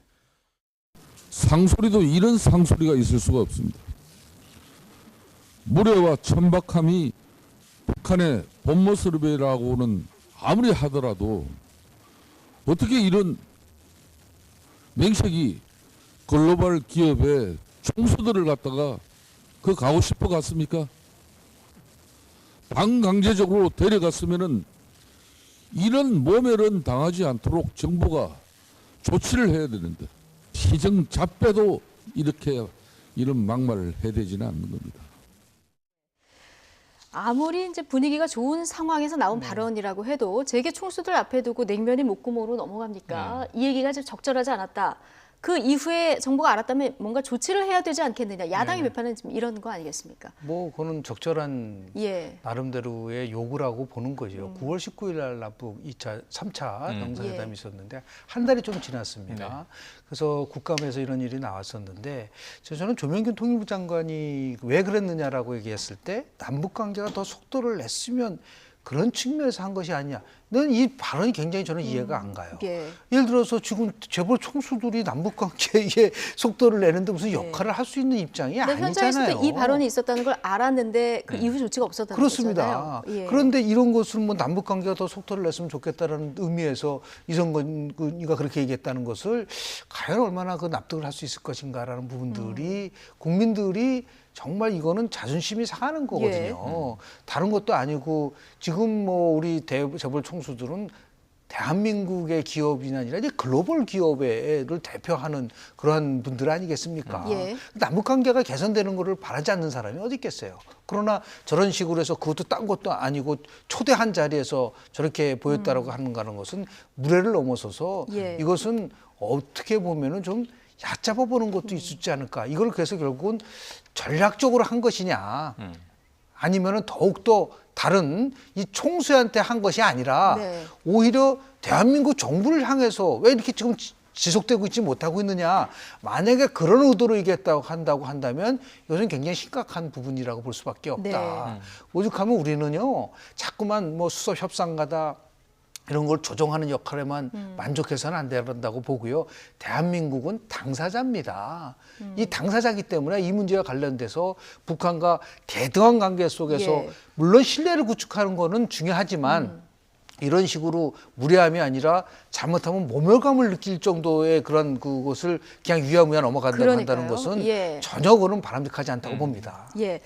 상소리도 이런 상소리가 있을 수가 없습니다. 무례와 천박함이 북한의 본 모습이라고는 아무리 하더라도 어떻게 이런 맹색이 글로벌 기업의 총수들을 갖다가 그 가고 싶어 갔습니까? 반강제적으로 데려갔으면은 이런 모멸은 당하지 않도록 정부가 조치를 해야 되는데 시정잡배도 이렇게 이런 막말을 해대지는 않는 겁니다. 아무리 이제 분위기가 좋은 상황에서 나온 발언이라고 해도 재계 총수들 앞에 두고 냉면이 목구멍으로 넘어갑니까? 이 얘기가 좀 적절하지 않았다. 그 이후에 정부가 알았다면 뭔가 조치를 해야 되지 않겠느냐. 야당의 비판은 지금 이런 거 아니겠습니까? 뭐 그거는 적절한 예. 나름대로의 요구라고 보는 거죠. 9월 19일 날 남북 2차, 3차 정상회담이 있었는데 한 달이 좀 지났습니다. 그래서 국감에서 이런 일이 나왔었는데 저는 조명균 통일부 장관이 왜 그랬느냐라고 얘기했을 때 남북 관계가 더 속도를 냈으면 그런 측면에서 한 것이 아니냐. 는 이 발언이 굉장히 저는 이해가 안 가요. 예. 예를 들어서 지금 재벌 총수들이 남북 관계에 속도를 내는데 무슨 역할을 할 수 있는 입장이 근데 현장에서도 아니잖아요. 이 발언이 있었다는 걸 알았는데 그 이후 조치가 없었다는 그렇습니다. 거잖아요. 예. 그런데 이런 것을 뭐 남북 관계가 더 속도를 냈으면 좋겠다라는 의미에서 이성근이가 그렇게 얘기했다는 것을 과연 얼마나 그 납득을 할 수 있을 것인가라는 부분들이 국민들이 정말 이거는 자존심이 상하는 거거든요. 다른 것도 아니고 지금 뭐 우리 재벌 총수들은 대한민국의 기업이 아니라 이제 글로벌 기업을 대표하는 그러한 분들 아니겠습니까? 예. 남북 관계가 개선되는 것을 바라지 않는 사람이 어디 있겠어요. 그러나 저런 식으로 해서 그것도 딴 것도 아니고 초대한 자리에서 저렇게 보였다라고 하는 것은 무례를 넘어서서 이것은 어떻게 보면은 좀 얕잡아 보는 것도 있지 않을까. 이걸 그래서 결국은 전략적으로 한 것이냐. 아니면은 더욱더 다른 이 총수한테 한 것이 아니라 오히려 대한민국 정부를 향해서 왜 이렇게 지금 지속되고 있지 못하고 있느냐. 만약에 그런 의도로 얘기했다고 한다고 한다면 이것은 굉장히 심각한 부분이라고 볼 수밖에 없다. 오죽하면 우리는요. 자꾸만 뭐 수석 협상가다 이런 걸 조정하는 역할에만 만족해서는 안 된다고 보고요. 대한민국은 당사자입니다. 이 당사자이기 때문에 이 문제와 관련돼서 북한과 대등한 관계 속에서 물론 신뢰를 구축하는 거는 중요하지만 이런 식으로 무례함이 아니라 잘못하면 모멸감을 느낄 정도의 그런 그것을 그냥 유야무야 넘어간다는 것은 예. 전혀 그는 바람직하지 않다고 봅니다. 예.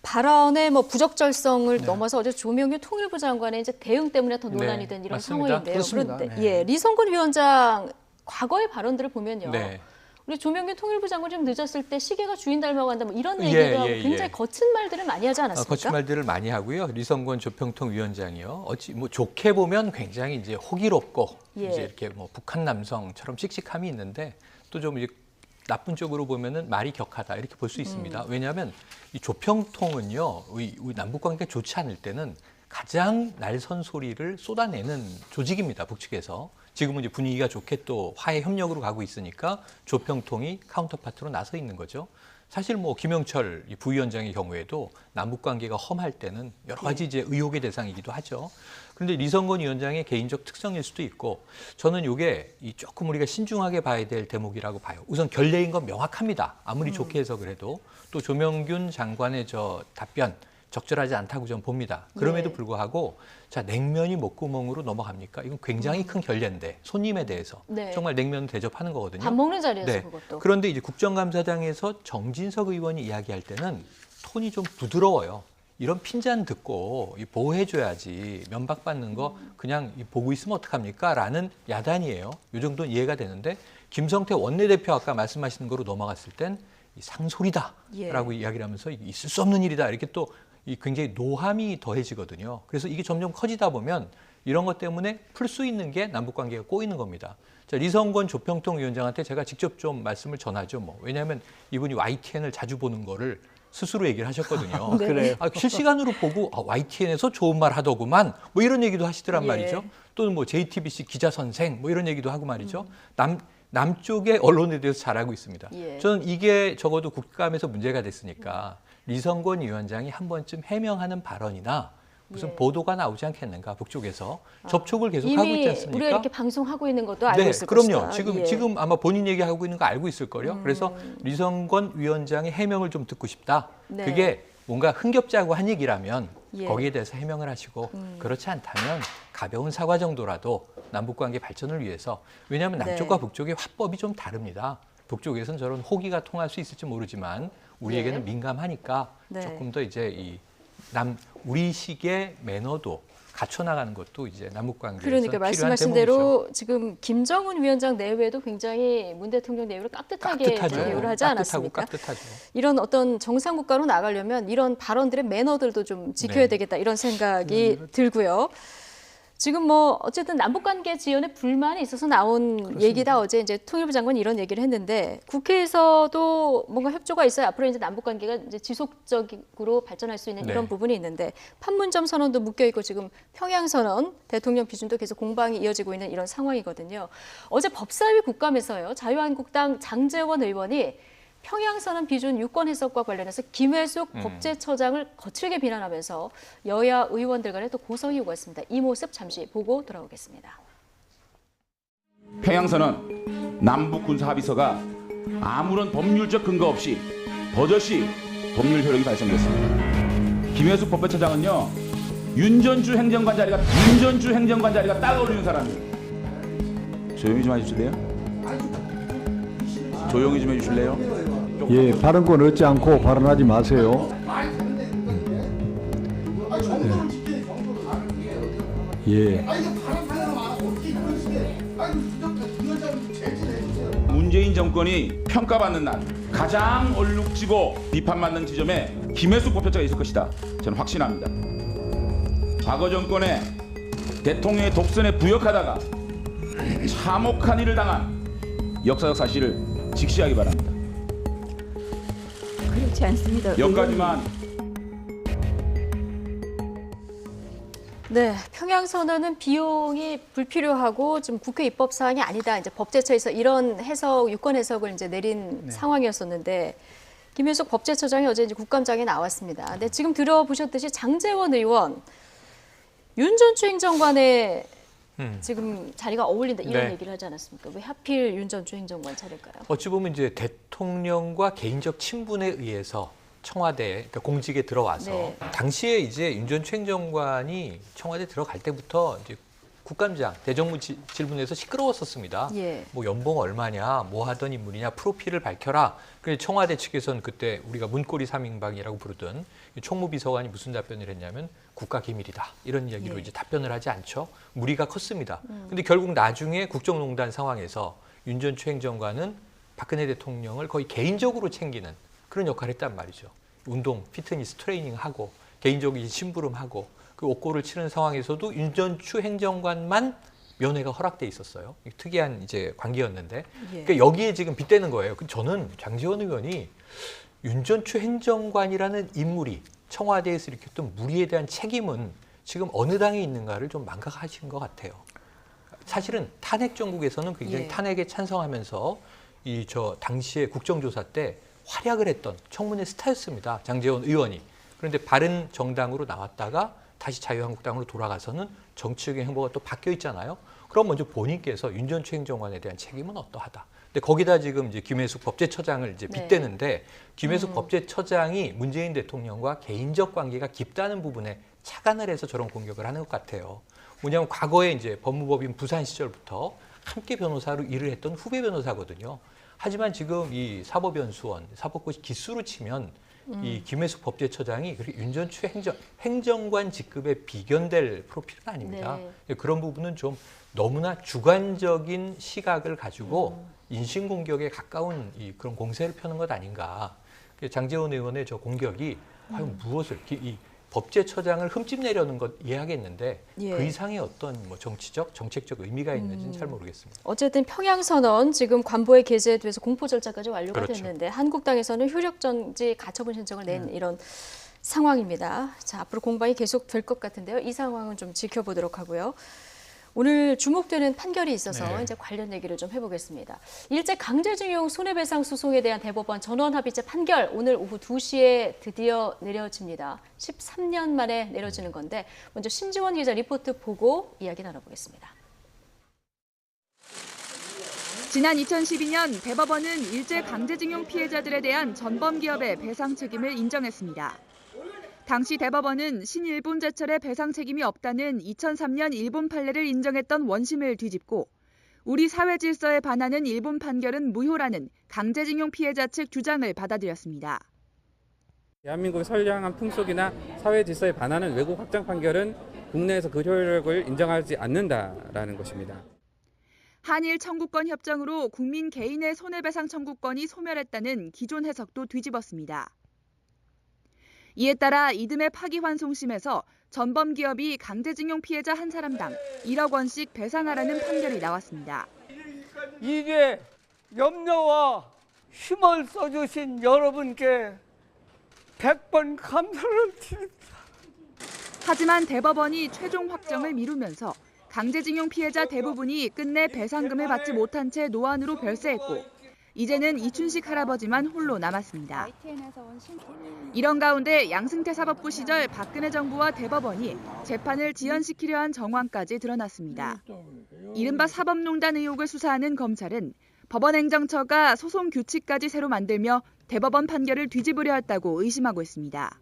발언의 뭐 부적절성을 넘어서 어제 조명균 통일부 장관의 이제 대응 때문에 더 논란이 된 이런 맞습니다. 상황인데요. 그렇습니다. 그런데 네. 예, 리성근 위원장 과거의 발언들을 보면요. 네. 우리 조명균 통일부 장관 좀 늦었을 때 시계가 주인 닮아간다 뭐 이런 예, 얘기도 하고 예, 굉장히 예. 거친 말들을 많이 하지 않았습니까? 거친 말들을 많이 하고요. 리성권 조평통 위원장이요. 어찌 뭐 좋게 보면 굉장히 이제 호기롭고 예. 이제 이렇게 뭐 북한 남성처럼 씩씩함이 있는데 또 좀 이제 나쁜 쪽으로 보면은 말이 격하다 이렇게 볼 수 있습니다. 왜냐하면 이 조평통은요, 우리 남북 관계가 좋지 않을 때는 가장 날선 소리를 쏟아내는 조직입니다. 북측에서. 지금은 이제 분위기가 좋게 또 화해 협력으로 가고 있으니까 조평통이 카운터파트로 나서 있는 거죠. 사실 뭐 김영철 이 부위원장의 경우에도 남북 관계가 험할 때는 여러 가지 이제 의혹의 대상이기도 하죠. 그런데 리성건 위원장의 개인적 특성일 수도 있고 저는 이게 조금 우리가 신중하게 봐야 될 대목이라고 봐요. 우선 결례인 건 명확합니다. 아무리 좋게 해석을 해도 또 조명균 장관의 저 답변 적절하지 않다고 저는 봅니다. 그럼에도 불구하고 자 냉면이 목구멍으로 넘어갑니까? 이건 굉장히 큰 결례인데 손님에 대해서 네. 정말 냉면을 대접하는 거거든요. 밥 먹는 자리에서 네. 그것도. 그런데 이제 국정감사장에서 정진석 의원이 이야기할 때는 톤이 좀 부드러워요. 이런 핀잔 듣고 보호해줘야지 면박받는 거 그냥 보고 있으면 어떡합니까? 라는 야단이에요. 이 정도는 이해가 되는데 김성태 원내대표 아까 말씀하시는 거로 넘어갔을 땐 상소리다라고 이야기를 하면서 있을 수 없는 일이다. 이렇게 또 굉장히 노함이 더해지거든요. 그래서 이게 점점 커지다 보면 이런 것 때문에 풀 수 있는 게 남북관계가 꼬이는 겁니다. 자, 리성권 조평통 위원장한테 제가 직접 좀 말씀을 전하죠. 뭐. 왜냐하면 이분이 YTN을 자주 보는 거를 스스로 얘기를 하셨거든요. 네. 그래요. 실시간으로 보고 YTN에서 좋은 말 하더구만 뭐 이런 얘기도 하시더란 예. 말이죠. 또는 뭐 JTBC 기자 선생 뭐 이런 얘기도 하고 말이죠. 남쪽의 언론에 대해서 잘 알고 있습니다. 예. 저는 이게 적어도 국감에서 문제가 됐으니까 리성권 위원장이 한 번쯤 해명하는 발언이나 무슨 보도가 나오지 않겠는가 북쪽에서 접촉을 계속 하고 있지 않습니까? 우리가 이렇게 방송하고 있는 것도 알고 네, 있을 그럼요. 것이다. 지금 아마 본인 얘기하고 있는 거 알고 있을 거요. 그래서 리성권 위원장의 해명을 좀 듣고 싶다. 네. 그게 뭔가 흥겹자고 한 얘기라면 예. 거기에 대해서 해명을 하시고 그렇지 않다면 가벼운 사과 정도라도 남북관계 발전을 위해서 왜냐하면 남쪽과 북쪽의 화법이 좀 다릅니다. 북쪽에서는 저런 호기가 통할 수 있을지 모르지만 우리에게는 민감하니까 네. 조금 더 이제 우리식의 매너도 갖춰 나가는 것도 이제 남북 관계에서 그러니까 필요한 말씀하신 대목이죠. 대로 지금 김정은 위원장 내외도 굉장히 문 대통령 내외를 깍듯하게 대우를 하지 않았습니까? 깍듯하죠. 이런 어떤 정상 국가로 나가려면 이런 발언들의 매너들도 좀 지켜야 네. 되겠다 이런 생각이 들고요. 지금 뭐 어쨌든 남북관계 지연에 불만이 있어서 나온 얘기다. 어제 이제 통일부 장관이 이런 얘기를 했는데 국회에서도 뭔가 협조가 있어야 앞으로 이제 남북관계가 이제 지속적으로 발전할 수 있는 네. 이런 부분이 있는데 판문점 선언도 묶여 있고 지금 평양 선언 대통령 비준도 계속 공방이 이어지고 있는 이런 상황이거든요. 어제 법사위 국감에서요 자유한국당 장제원 의원이 평양선언 비준 유권 해석과 관련해서 김혜숙 법제처장을 거칠게 비난하면서 여야 의원들 간에 또 고성이 오고 있습니다. 이 모습 잠시 보고 돌아오겠습니다. 평양선언 남북 군사 합의서가 아무런 법률적 근거 없이 버젓이 법률 효력이 발생됐습니다. 김혜숙 법제처장은요 윤전주 행정관 자리가 딱 어울리는 사람이에요. 조용히 좀 해주실래요? 조용히 좀 해주실래요? 예, 발언권 얻지 않고 발언하지 마세요. 예. 문재인 정권이 평가받는 날 가장 얼룩지고 비판받는 지점에 김혜숙 법제처가 있을 것이다. 저는 확신합니다. 과거 정권의 대통령의 독선에 부역하다가 참혹한 일을 당한 역사적 사실을 직시하기 바랍니다. 그렇지 않습니다. 여기까지만. 네, 평양선언은 비용이 불필요하고 좀 국회 입법 사항이 아니다. 이제 법제처에서 이런 해석, 유권 해석을 이제 내린 상황이었었는데 김혜숙 법제처장이 어제 이제 국감장에 나왔습니다. 근데 지금 들어보셨듯이 장제원 의원, 윤 전 추행정관의 지금 자리가 어울린다 이런 네. 얘기를 하지 않았습니까? 왜 하필 윤 전 추행정관 차례일까요? 어찌 보면 이제 대통령과 개인적 친분에 의해서 청와대 그러니까 공직에 들어와서 네. 당시에 이제 윤 전 추행정관이 청와대 들어갈 때부터 이제 국감장 대정부 질문에서 시끄러웠었습니다. 예. 뭐 연봉 얼마냐, 뭐 하던 인물이냐, 프로필을 밝혀라. 그래서 청와대 측에서는 그때 우리가 문고리 3인방이라고 부르던 총무비서관이 무슨 답변을 했냐면 국가기밀이다. 이런 이야기로 예. 이제 답변을 하지 않죠. 무리가 컸습니다. 근데 결국 나중에 국정농단 상황에서 윤 전 추행정관은 박근혜 대통령을 거의 개인적으로 챙기는 그런 역할을 했단 말이죠. 운동, 피트니스 트레이닝하고 개인적인 심부름하고 그 옥고를 치는 상황에서도 윤 전 추행정관만 면회가 허락돼 있었어요. 특이한 이제 관계였는데 그러니까 여기에 지금 빗대는 거예요. 저는 장제원 의원이 윤 전 추행정관이라는 인물이 청와대에서 일으켰던 무리에 대한 책임은 지금 어느 당에 있는가를 좀 망각하신 것 같아요. 사실은 탄핵 정국에서는 굉장히 예. 탄핵에 찬성하면서 당시에 국정조사 때 활약을 했던 청문회 스타였습니다. 장제원 의원이. 그런데 바른 정당으로 나왔다가 다시 자유한국당으로 돌아가서는 정치적인 행보가 또 바뀌어 있잖아요. 그럼 먼저 본인께서 윤 전 추행정관에 대한 책임은 어떠하다. 근데 거기다 지금 이제 김혜숙 법제처장을 이제 빗대는데 김혜숙 법제처장이 문재인 대통령과 개인적 관계가 깊다는 부분에 착안을 해서 저런 공격을 하는 것 같아요. 뭐냐면 과거에 이제 법무법인 부산 시절부터 함께 변호사로 일을 했던 후배 변호사거든요. 하지만 지금 이 사법연수원, 사법고시 기수로 치면 이 김혜숙 법제처장이 그렇게 윤 전 추행정관 직급에 비견될 프로필은 아닙니다. 그런 부분은 좀 너무나 주관적인 시각을 가지고 인신공격에 가까운 그런 공세를 펴는 것 아닌가. 장제원 의원의 저 공격이 과연 무엇을 이 법제처장을 흠집내려는 것 이해하겠는데 예. 그 이상의 어떤 뭐 정치적, 정책적 의미가 있는지는 잘 모르겠습니다. 어쨌든 평양선언 지금 관보에 게재돼서 공포 절차까지 완료가 그렇죠. 됐는데 한국당에서는 효력정지 가처분 신청을 낸 이런 상황입니다. 자, 앞으로 공방이 계속 될 것 같은데요. 이 상황은 좀 지켜보도록 하고요. 오늘 주목되는 판결이 있어서 이제 관련 얘기를 좀 해보겠습니다. 일제 강제징용 손해배상 소송에 대한 대법원 전원합의체 판결 오늘 오후 2시에 드디어 내려집니다. 13년 만에 내려지는 건데 먼저 신지원 기자 리포트 보고 이야기 나눠보겠습니다. 지난 2012년 대법원은 일제 강제징용 피해자들에 대한 전범기업의 배상 책임을 인정했습니다. 당시 대법원은 신일본 제철의 배상 책임이 없다는 2003년 일본 판례를 인정했던 원심을 뒤집고 우리 사회 질서에 반하는 일본 판결은 무효라는 강제징용 피해자 측 주장을 받아들였습니다. 대한민국의 선량한 풍속이나 사회 질서에 반하는 외국 확정 판결은 국내에서 그 효력을 인정하지 않는다라는 것입니다. 한일 청구권 협정으로 국민 개인의 손해배상 청구권이 소멸했다는 기존 해석도 뒤집었습니다. 이에 따라 이듬해 파기환송심에서 전범기업이 강제징용 피해자 한 사람당 1억 원씩 배상하라는 판결이 나왔습니다. 이게 염려와 힘을 써주신 여러분께 100번 감사를 드립니다. 하지만 대법원이 최종 확정을 미루면서 강제징용 피해자 대부분이 끝내 배상금을 받지 못한 채 노안으로 별세했고 이제는 이춘식 할아버지만 홀로 남았습니다. 이런 가운데 양승태 사법부 시절 박근혜 정부와 대법원이 재판을 지연시키려 한 정황까지 드러났습니다. 이른바 사법농단 의혹을 수사하는 검찰은 법원행정처가 소송 규칙까지 새로 만들며 대법원 판결을 뒤집으려 했다고 의심하고 있습니다.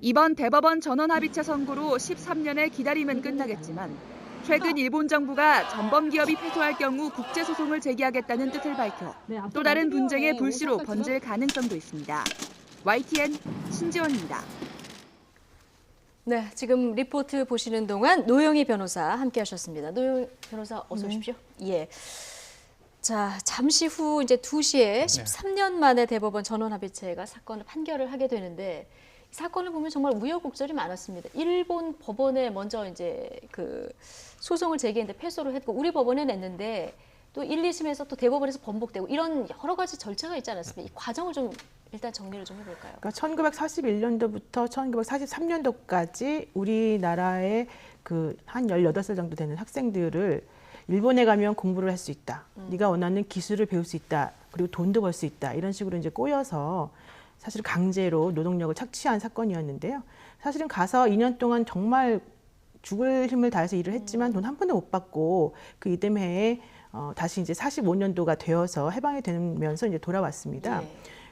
이번 대법원 전원합의체 선고로 13년의 기다림은 끝나겠지만 최근 일본 정부가 전범기업이 패소할 경우 국제소송을 제기하겠다는 뜻을 밝혀 또 다른 분쟁의 불씨로 번질 가능성도 있습니다. YTN 신지원입니다. 네, 지금 리포트 보시는 동안 노영희 변호사 함께하셨습니다. 노영희 변호사 어서 오십시오. 예. 자, 잠시 후 이제 2시에 13년 만에 대법원 전원합의체가 사건을 판결을 하게 되는데 이 사건을 보면 정말 우여곡절이 많았습니다. 일본 법원에 먼저 이제 그 소송을 제기했는데 패소를 했고 우리 법원에 냈는데 또 1, 2심에서 또 대법원에서 번복되고 이런 여러 가지 절차가 있지 않았습니까? 이 과정을 좀 일단 정리를 좀 해볼까요? 그러니까 1941년도부터 1943년도까지 우리나라의 그 한 18살 정도 되는 학생들을 일본에 가면 공부를 할 수 있다. 네가 원하는 기술을 배울 수 있다. 그리고 돈도 벌 수 있다. 이런 식으로 이제 꼬여서 사실 강제로 노동력을 착취한 사건이었는데요. 사실은 가서 2년 동안 정말 죽을 힘을 다해서 일을 했지만 돈 한 푼도 못 받고 그 이듬해에 다시 이제 45년도가 되어서 해방이 되면서 이제 돌아왔습니다.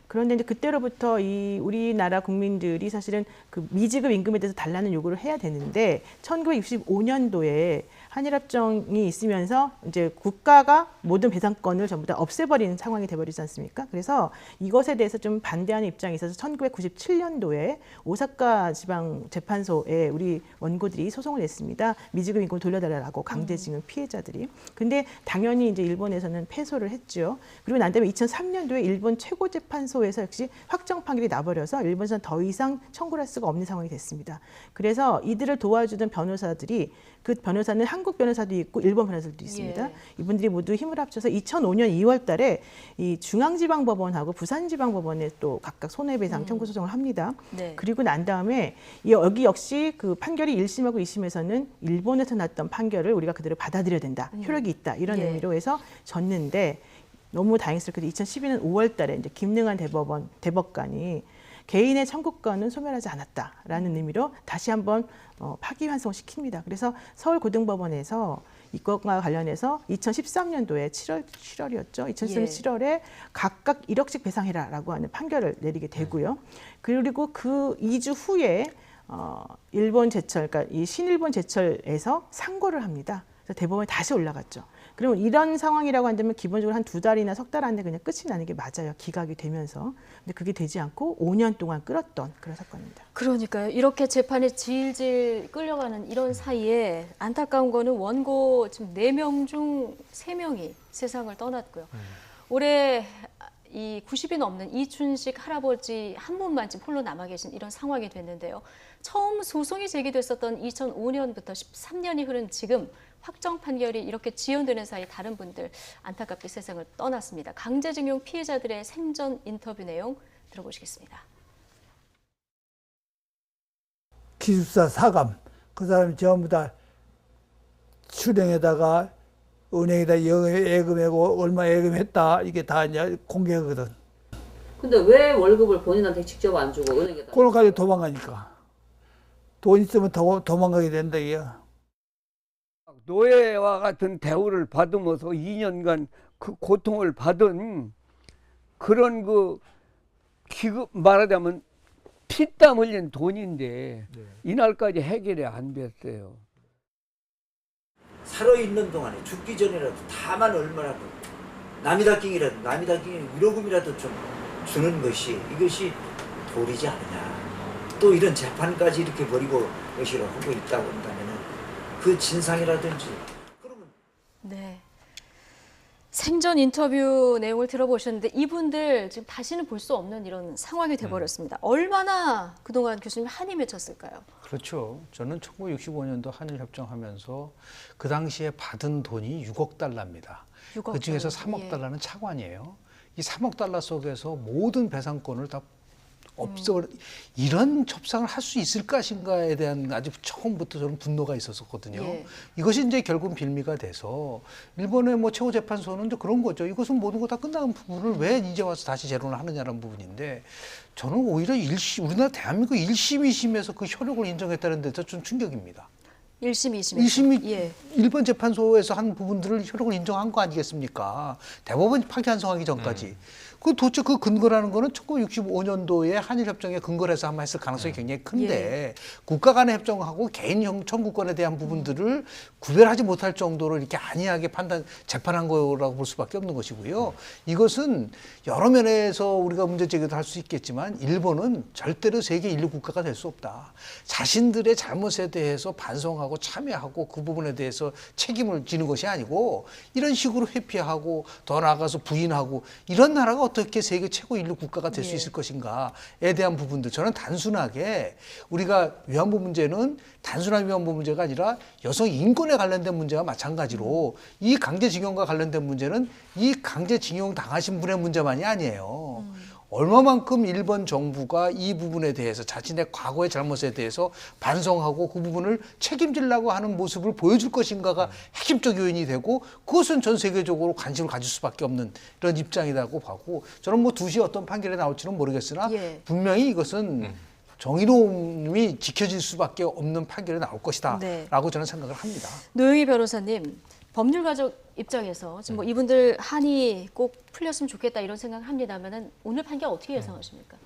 그런데 이제 그때로부터 이 우리나라 국민들이 사실은 그 미지급 임금에 대해서 달라는 요구를 해야 되는데 1965년도에 한일협정이 있으면서 이제 국가가 모든 배상권을 전부 다 없애버리는 상황이 돼버리지 않습니까? 그래서 이것에 대해서 좀 반대하는 입장이 있어서 1997년도에 오사카 지방재판소에 우리 원고들이 소송을 냈습니다. 미지급 임금을 돌려달라고 강제징용 피해자들이. 근데 당연히 이제 일본에서는 패소를 했죠. 그리고 난 다음에 2003년도에 일본 최고재판소에서 역시 확정 판결이 나버려서 일본에서는 더 이상 청구를 할 수가 없는 상황이 됐습니다. 그래서 이들을 도와주던 변호사들이 그 변호사는 한국 변호사도 있고 일본 변호사도 있습니다. 예. 이분들이 모두 힘을 합쳐서 2005년 2월 달에 이 중앙지방법원하고 부산지방법원에 또 각각 손해배상 청구 소송을 합니다. 네. 그리고 난 다음에 여기 역시 그 판결이 1심하고 2심에서는 일본에서 났던 판결을 우리가 그대로 받아들여야 된다. 효력이 있다. 이런 예. 의미로 해서 졌는데 너무 다행스럽게도 2012년 5월 달에 이제 김능한 대법관이 개인의 청구권은 소멸하지 않았다라는 의미로 다시 한번 파기환송을 시킵니다. 그래서 서울고등법원에서 이것과 관련해서 2013년도에 7월이었죠. 2013년 예. 7월에 각각 1억씩 배상해라라고 하는 판결을 내리게 되고요. 그리고 그 2주 후에 일본 제철, 그러니까 이 신일본 제철에서 상고를 합니다. 그래서 대법원에 다시 올라갔죠. 그러면 이런 상황이라고 한다면 기본적으로 한 2달이나 석 달 안에 그냥 끝이 나는 게 맞아요. 기각이 되면서. 근데 그게 되지 않고 5년 동안 끌었던 그런 사건입니다. 그러니까요. 이렇게 재판에 질질 끌려가는 이런 사이에 안타까운 거는 원고 지금 4명 중 3명이 세상을 떠났고요. 올해 이 90이 넘는 이춘식 할아버지 한 분만 지금 홀로 남아 계신 이런 상황이 됐는데요. 처음 소송이 제기됐었던 2005년부터 13년이 흐른 지금 확정 판결이 이렇게 지연되는 사이 다른 분들 안타깝게 세상을 떠났습니다. 강제징용 피해자들의 생전 인터뷰 내용 들어보시겠습니다. 기숙사 사감, 그 사람이 전부 다 출행에다가 은행에다 예금하고 얼마 예금했다 이게 다 이제 공개하거든. 근데 왜 월급을 본인한테 직접 안 주고 은행에다? 그걸 가지고 도망가니까. 돈 있으면 도망가게 된다 이야. 노예와 같은 대우를 받으면서 2년간 그 고통을 받은 그런 그 기급 말하자면 피땀 흘린 돈인데 이날까지 해결이 안 됐어요. 살아있는 동안에 죽기 전이라도 다만 얼마라도 남이다킹이라도 위로금이라도 좀 주는 것이 이것이 도리지 않느냐. 또 이런 재판까지 이렇게 벌이고 것이라 하고 있다고 한다면 그 진상이라든지 그러면 네. 생전 인터뷰 내용을 들어보셨는데 이분들 지금 다시는 볼 수 없는 이런 상황이 돼버렸습니다. 얼마나 그동안 교수님 한이 맺혔을까요? 그렇죠. 저는 1965년도 한일협정하면서 그 당시에 받은 돈이 6억 달러입니다. 6억 그 중에서 달러. 3억 달러는 차관이에요. 이 3억 달러 속에서 모든 배상권을 다 없어 이런 협상을 할 수 있을 것인가에 대한 아주 처음부터 저는 분노가 있었거든요. 예. 이것이 이제 결국 빌미가 돼서 일본의 뭐 최고재판소는 이제 그런 거죠. 이것은 모든 거 다 끝난 부분을 왜 이제 와서 다시 재론을 하느냐는 부분인데 저는 오히려 우리나라 대한민국 1심, 2심에서 그 효력을 인정했다는 데서 좀 충격입니다. 1심, 2심. 1심이 예. 일본 재판소에서 한 부분들을 효력을 인정한 거 아니겠습니까? 대법원이 파기환송하기 전까지. 그 도대체 그 근거라는 거는 1965년도에 한일협정에 근거를 해서 아마 했을 가능성이 굉장히 큰데 국가 간의 협정하고 개인 청구권에 대한 부분들을 구별하지 못할 정도로 이렇게 안이하게 재판한 거라고 볼 수밖에 없는 것이고요. 이것은 여러 면에서 우리가 문제 제기도 할 수 있겠지만 일본은 절대로 세계 인류 국가가 될 수 없다. 자신들의 잘못에 대해서 반성하고 참여하고 그 부분에 대해서 책임을 지는 것이 아니고 이런 식으로 회피하고 더 나아가서 부인하고 이런 나라가 어떻게 세계 최고 인류 국가가 될 수 있을 것인가에 대한 부분들 저는 단순하게 우리가 위안부 문제는 단순한 위안부 문제가 아니라 여성 인권에 관련된 문제와 마찬가지로 이 강제징용과 관련된 문제는 이 강제징용 당하신 분의 문제만이 아니에요. 얼마만큼 일본 정부가 이 부분에 대해서 자신의 과거의 잘못에 대해서 반성하고 그 부분을 책임지려고 하는 모습을 보여줄 것인가가 핵심적 요인이 되고 그것은 전 세계적으로 관심을 가질 수밖에 없는 이런 입장이라고 보고 저는 뭐 2시에 어떤 판결이 나올지는 모르겠으나 분명히 이것은 정의로움이 지켜질 수밖에 없는 판결이 나올 것이다 라고 저는 생각을 합니다. 노영희 변호사님. 법률가족 입장에서 지금 뭐 이분들 한이 꼭 풀렸으면 좋겠다 이런 생각을 합니다만은 오늘 판결 어떻게 예상하십니까?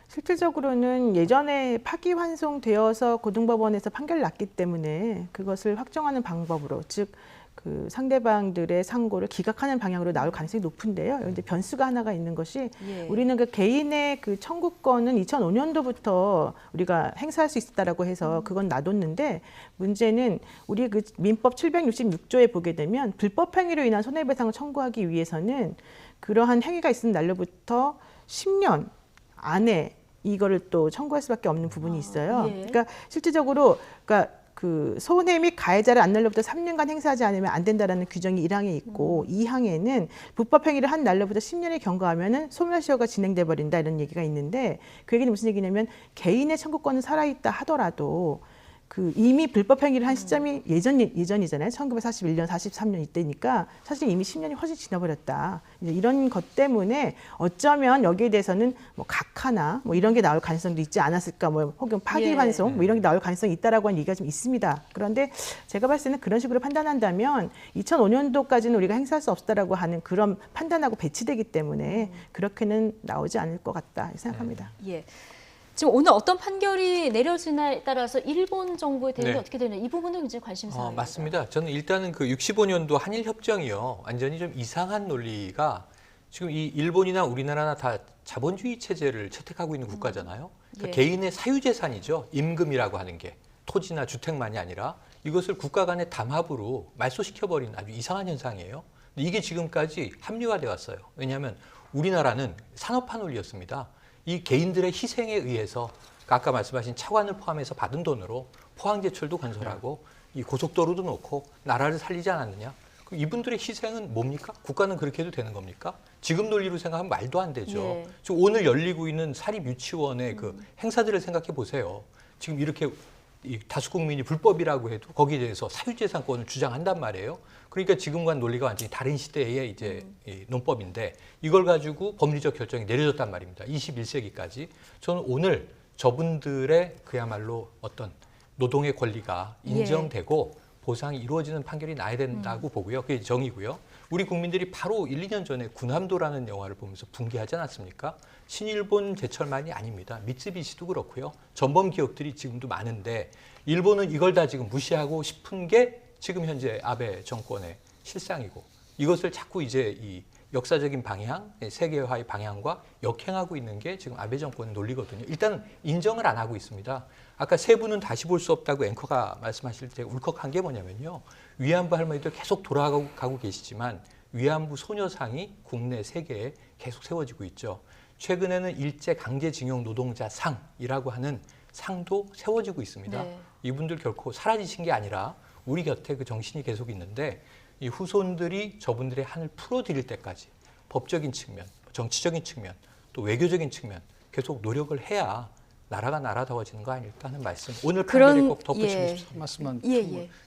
실질적으로는 예전에 파기환송되어서 고등법원에서 판결 났기 때문에 그것을 확정하는 방법으로, 즉 그 상대방들의 상고를 기각하는 방향으로 나올 가능성이 높은데요. 그런데 변수가 하나가 있는 것이 우리는 그 개인의 그 청구권은 2005년도부터 우리가 행사할 수 있었다라고 해서 그건 놔뒀는데, 문제는 우리 그 민법 766조에 보게 되면 불법 행위로 인한 손해배상을 청구하기 위해서는 그러한 행위가 있은 날로부터 10년 안에 이거를 또 청구할 수밖에 없는 부분이 있어요. 그러니까 실질적으로 그 손해 및 가해자를 안 날로부터 3년간 행사하지 않으면 안 된다라는 규정이 1항에 있고 2항에는 불법 행위를 한 날로부터 10년이 경과하면은 소멸시효가 진행돼 버린다 이런 얘기가 있는데, 그 얘기는 무슨 얘기냐면 개인의 청구권은 살아있다 하더라도 그 이미 불법 행위를 한 시점이 예전이잖아요. 1941년, 43년 이때니까 사실 이미 10년이 훨씬 지나버렸다. 이제 이런 것 때문에 어쩌면 여기에 대해서는 뭐 각하나 뭐 이런 게 나올 가능성도 있지 않았을까, 뭐 혹은 파기환송 뭐 이런 게 나올 가능성이 있다라고 하는 얘기가 좀 있습니다. 그런데 제가 봤을 때는 그런 식으로 판단한다면 2005년도까지는 우리가 행사할 수 없다라고 하는 그런 판단하고 배치되기 때문에 그렇게는 나오지 않을 것 같다 생각합니다. 예. 지금 오늘 어떤 판결이 내려지나에 따라서 일본 정부의 대응이 어떻게 되냐, 이 부분은 굉장히 관심사입니다. 맞습니다. 저는 일단은 그 65년도 한일 협정이요, 완전히 좀 이상한 논리가, 지금 이 일본이나 우리나라나 다 자본주의 체제를 채택하고 있는 국가잖아요. 그러니까 개인의 사유재산이죠. 임금이라고 하는 게 토지나 주택만이 아니라 이것을 국가 간의 담합으로 말소시켜버리는 아주 이상한 현상이에요. 근데 이게 지금까지 합리화돼 왔어요. 왜냐하면 우리나라는 산업화 논리였습니다. 이 개인들의 희생에 의해서 아까 말씀하신 차관을 포함해서 받은 돈으로 포항제철도 건설하고 이 고속도로도 놓고 나라를 살리지 않았느냐? 그럼 이분들의 희생은 뭡니까? 국가는 그렇게 해도 되는 겁니까? 지금 논리로 생각하면 말도 안 되죠. 지금 오늘 열리고 있는 사립유치원의 그 행사들을 생각해 보세요. 지금 이렇게 이 다수 국민이 불법이라고 해도 거기에 대해서 사유재산권을 주장한단 말이에요. 그러니까 지금과 논리가 완전히 다른 시대의 이제 이 논법인데, 이걸 가지고 법리적 결정이 내려졌단 말입니다. 21세기까지. 저는 오늘 저분들의 그야말로 어떤 노동의 권리가 인정되고 보상이 이루어지는 판결이 나야 된다고 보고요. 그게 정의고요. 우리 국민들이 바로 1, 2년 전에 군함도라는 영화를 보면서 붕괴하지 않았습니까? 신일본 제철만이 아닙니다. 미쓰비시도 그렇고요. 전범 기업들이 지금도 많은데 일본은 이걸 다 지금 무시하고 싶은 게 지금 현재 아베 정권의 실상이고, 이것을 자꾸 이제 이 역사적인 방향, 세계화의 방향과 역행하고 있는 게 지금 아베 정권의 논리거든요. 일단 인정을 안 하고 있습니다. 아까 세부는 다시 볼 수 없다고 앵커가 말씀하실 때 울컥한 게 뭐냐면요. 위안부 할머니들 계속 돌아가고 계시지만 위안부 소녀상이 국내 세계에 계속 세워지고 있죠. 최근에는 일제 강제징용 노동자 상이라고 하는 상도 세워지고 있습니다. 이분들 결코 사라지신 게 아니라 우리 곁에 그 정신이 계속 있는데, 이 후손들이 저분들의 한을 풀어드릴 때까지 법적인 측면, 정치적인 측면, 또 외교적인 측면 계속 노력을 해야 나라가 나라다워지는 거 아닐까 하는 말씀. 오늘 판결에 꼭 덧붙이고 싶습니다. 말씀만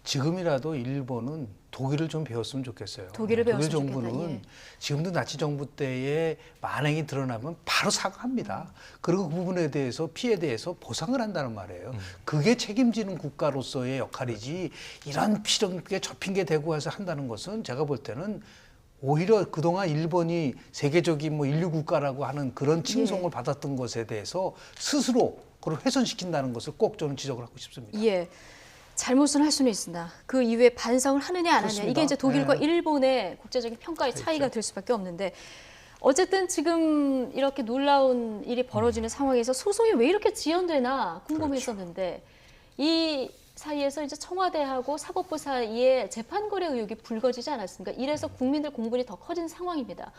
지금이라도 일본은 독일을 좀 배웠으면 좋겠어요. 독일 정부는 지금도 나치 정부 때에 만행이 드러나면 바로 사과합니다. 그리고 그 부분에 대해서 피해에 대해서 보상을 한다는 말이에요. 그게 책임지는 국가로서의 역할이지, 이런 필요하게 저 핑계 대고 해서 한다는 것은 제가 볼 때는 오히려 그동안 일본이 세계적인 뭐 인류 국가라고 하는 그런 칭송을 받았던 것에 대해서 스스로 그걸 훼손시킨다는 것을 꼭 저는 지적을 하고 싶습니다. 잘못은 할 수는 있으나 그 이후에 반성을 하느냐 안 하느냐, 이게 이제 독일과 일본의 국제적인 평가의 차이가 될 수밖에 없는데, 어쨌든 지금 이렇게 놀라운 일이 벌어지는 상황에서 소송이 왜 이렇게 지연되나 궁금했었는데, 이 사이에서 이제 청와대하고 사법부 사이에 재판 거래 의혹이 불거지지 않았습니까? 이래서 국민들 공분이 더 커진 상황입니다.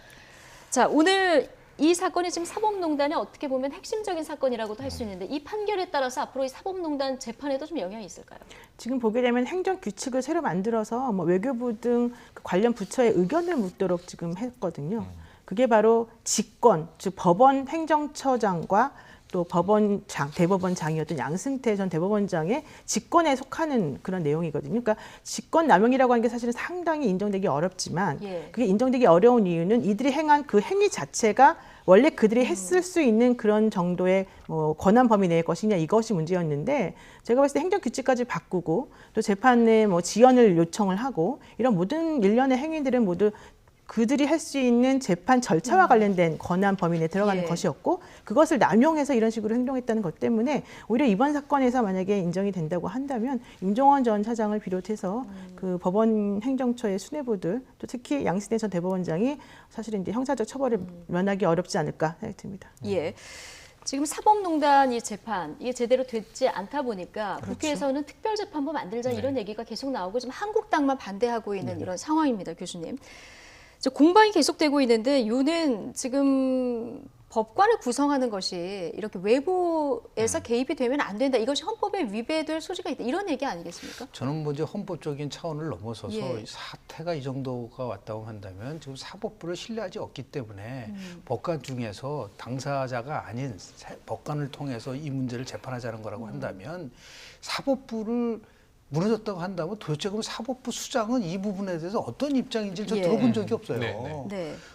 자, 오늘 이 사건이 지금 사법농단의 어떻게 보면 핵심적인 사건이라고도 할 수 있는데, 이 판결에 따라서 앞으로 이 사법농단 재판에도 좀 영향이 있을까요? 지금 보게 되면 행정규칙을 새로 만들어서 뭐 외교부 등 그 관련 부처의 의견을 묻도록 지금 했거든요. 그게 바로 직권, 즉 법원 행정처장과 또 법원장, 대법원장이었던 양승태 전 대법원장의 직권에 속하는 그런 내용이거든요. 그러니까 직권 남용이라고 하는 게 사실은 상당히 인정되기 어렵지만 그게 인정되기 어려운 이유는 이들이 행한 그 행위 자체가 원래 그들이 했을 수 있는 그런 정도의 뭐 권한 범위 내의 것이냐 이것이 문제였는데 제가 봤을 때 행정규칙까지 바꾸고 또 재판에 뭐 지연을 요청을 하고 이런 모든 일련의 행위들은 모두 그들이 할 수 있는 재판 절차와 관련된 권한 범위 내에 들어가는 것이었고 그것을 남용해서 이런 식으로 행동했다는 것 때문에 오히려 이번 사건에서 만약에 인정이 된다고 한다면 임종원 전 차장을 비롯해서 그 법원 행정처의 수뇌부들 또 특히 양승태 전 대법원장이 사실은 이제 형사적 처벌을 면하기 어렵지 않을까 생각이 듭니다. 예. 지금 사법농단 이 재판 이게 제대로 됐지 않다 보니까 국회에서는 특별재판부 만들자 이런 얘기가 계속 나오고 지금 한국당만 반대하고 있는 이런 상황입니다, 교수님. 공방이 계속되고 있는데 이유는 지금 법관을 구성하는 것이 이렇게 외부에서 개입이 되면 안 된다. 이것이 헌법에 위배될 소지가 있다. 이런 얘기 아니겠습니까? 저는 먼저 헌법적인 차원을 넘어서서 사태가 이 정도가 왔다고 한다면 지금 사법부를 신뢰하지 않기 때문에 법관 중에서 당사자가 아닌 법관을 통해서 이 문제를 재판하자는 거라고 한다면 사법부를 무너졌다고 한다면 도대체 그럼 사법부 수장은 이 부분에 대해서 어떤 입장인지 저 들어본 적이 없어요.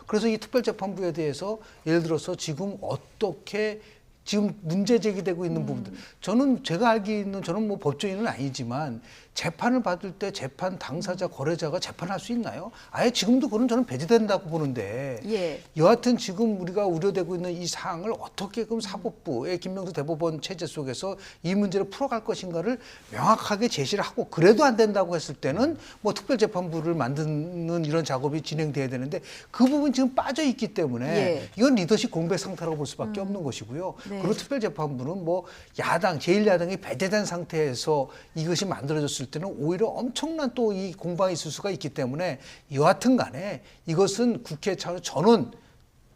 그래서 이 특별재판부에 대해서 예를 들어서 지금 어떻게 지금 문제 제기되고 있는 부분들 저는 제가 알기는 저는 뭐 법조인은 아니지만 재판을 받을 때 재판 당사자 거래자가 재판할 수 있나요? 아예 지금도 그건 저는 배제된다고 보는데 여하튼 지금 우리가 우려되고 있는 이 사항을 어떻게 그럼 사법부의 김명수 대법원 체제 속에서 이 문제를 풀어갈 것인가를 명확하게 제시를 하고 그래도 안 된다고 했을 때는 뭐 특별재판부를 만드는 이런 작업이 진행돼야 되는데 그 부분 지금 빠져 있기 때문에 이건 리더십 공백 상태라고 볼 수밖에 없는 것이고요. 그리고 특별재판부는 뭐 야당, 제1야당이 배제된 상태에서 이것이 만들어졌을 때는 오히려 엄청난 또 이 공방이 있을 수가 있기 때문에 여하튼 간에 이것은 국회 차원 전원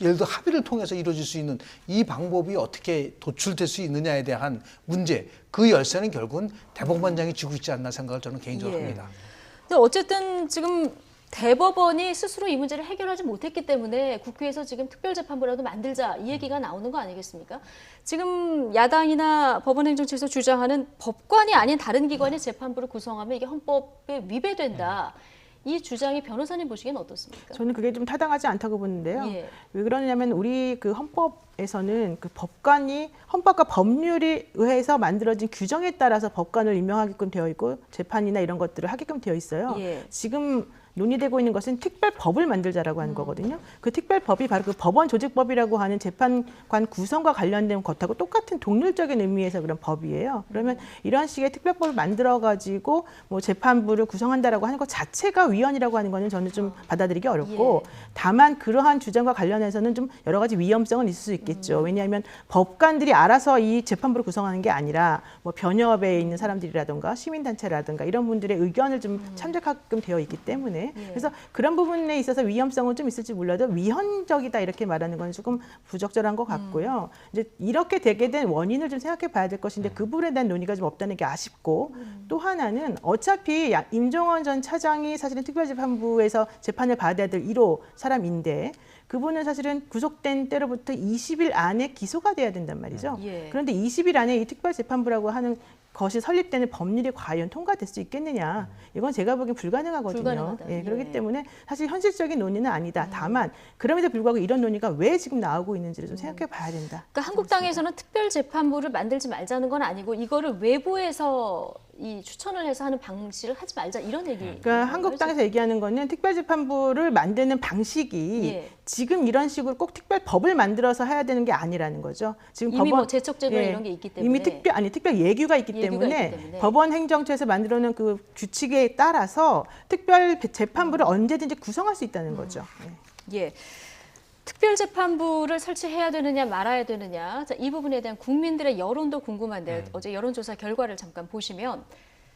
예를 들어 합의를 통해서 이루어질 수 있는 이 방법이 어떻게 도출될 수 있느냐에 대한 문제 그 열쇠는 결국은 대법원장이 쥐고 있지 않나 생각을 저는 개인적으로 합니다. 어쨌든 지금 대법원이 스스로 이 문제를 해결하지 못했기 때문에 국회에서 지금 특별재판부라도 만들자 이 얘기가 나오는 거 아니겠습니까? 지금 야당이나 법원행정처에서 주장하는 법관이 아닌 다른 기관의 재판부를 구성하면 이게 헌법에 위배된다. 이 주장이 변호사님 보시기엔 어떻습니까? 저는 그게 좀 타당하지 않다고 보는데요. 왜 그러냐면 우리 그 헌법에서는 그 법관이 헌법과 법률에 의해서 만들어진 규정에 따라서 법관을 임명하게끔 되어 있고 재판이나 이런 것들을 하게끔 되어 있어요. 지금 논의되고 있는 것은 특별법을 만들자라고 하는 거거든요. 그 특별법이 바로 그 법원 조직법이라고 하는 재판관 구성과 관련된 것하고 똑같은 동률적인 의미에서 그런 법이에요. 그러면 이런 식의 특별법을 만들어가지고 뭐 재판부를 구성한다라고 하는 것 자체가 위헌이라고 하는 거는 저는 좀 받아들이기 어렵고 다만 그러한 주장과 관련해서는 좀 여러 가지 위험성은 있을 수 있겠죠. 왜냐하면 법관들이 알아서 이 재판부를 구성하는 게 아니라 뭐 변협에 있는 사람들이라든가 시민단체라든가 이런 분들의 의견을 좀 참작하게끔 되어 있기 때문에 그래서 그런 부분에 있어서 위험성은 좀 있을지 몰라도 위헌적이다 이렇게 말하는 건 조금 부적절한 것 같고요. 이제 이렇게 되게 된 원인을 좀 생각해 봐야 될 것인데 그 부분에 대한 논의가 좀 없다는 게 아쉽고 또 하나는 어차피 임종원 전 차장이 사실은 특별재판부에서 재판을 받아야 될 1호 사람인데 그분은 사실은 구속된 때로부터 20일 안에 기소가 돼야 된단 말이죠. 그런데 20일 안에 이 특별재판부라고 하는 것이 설립되는 법률이 과연 통과될 수 있겠느냐. 이건 제가 보기엔 불가능하거든요. 그렇기 때문에 사실 현실적인 논의는 아니다. 다만 그럼에도 불구하고 이런 논의가 왜 지금 나오고 있는지를 좀 생각해 봐야 된다. 그러니까 한국당에서는 특별재판부를 만들지 말자는 건 아니고 이거를 외부에서 이 추천을 해서 하는 방식을 하지 말자 이런 얘기. 그러니까 한국당에서 얘기하는 거는 특별재판부를 만드는 방식이 지금 이런 식으로 꼭 특별법을 만들어서 해야 되는 게 아니라는 거죠. 지금 이미 뭐 제척제도 이런 게 있기 때문에 이미 특별 예규가 있기 때문에 법원 행정처에서 만들어놓은 그 규칙에 따라서 특별 재판부를 언제든지 구성할 수 있다는 거죠. 특별재판부를 설치해야 되느냐 말아야 되느냐 자, 이 부분에 대한 국민들의 여론도 궁금한데 어제 여론조사 결과를 잠깐 보시면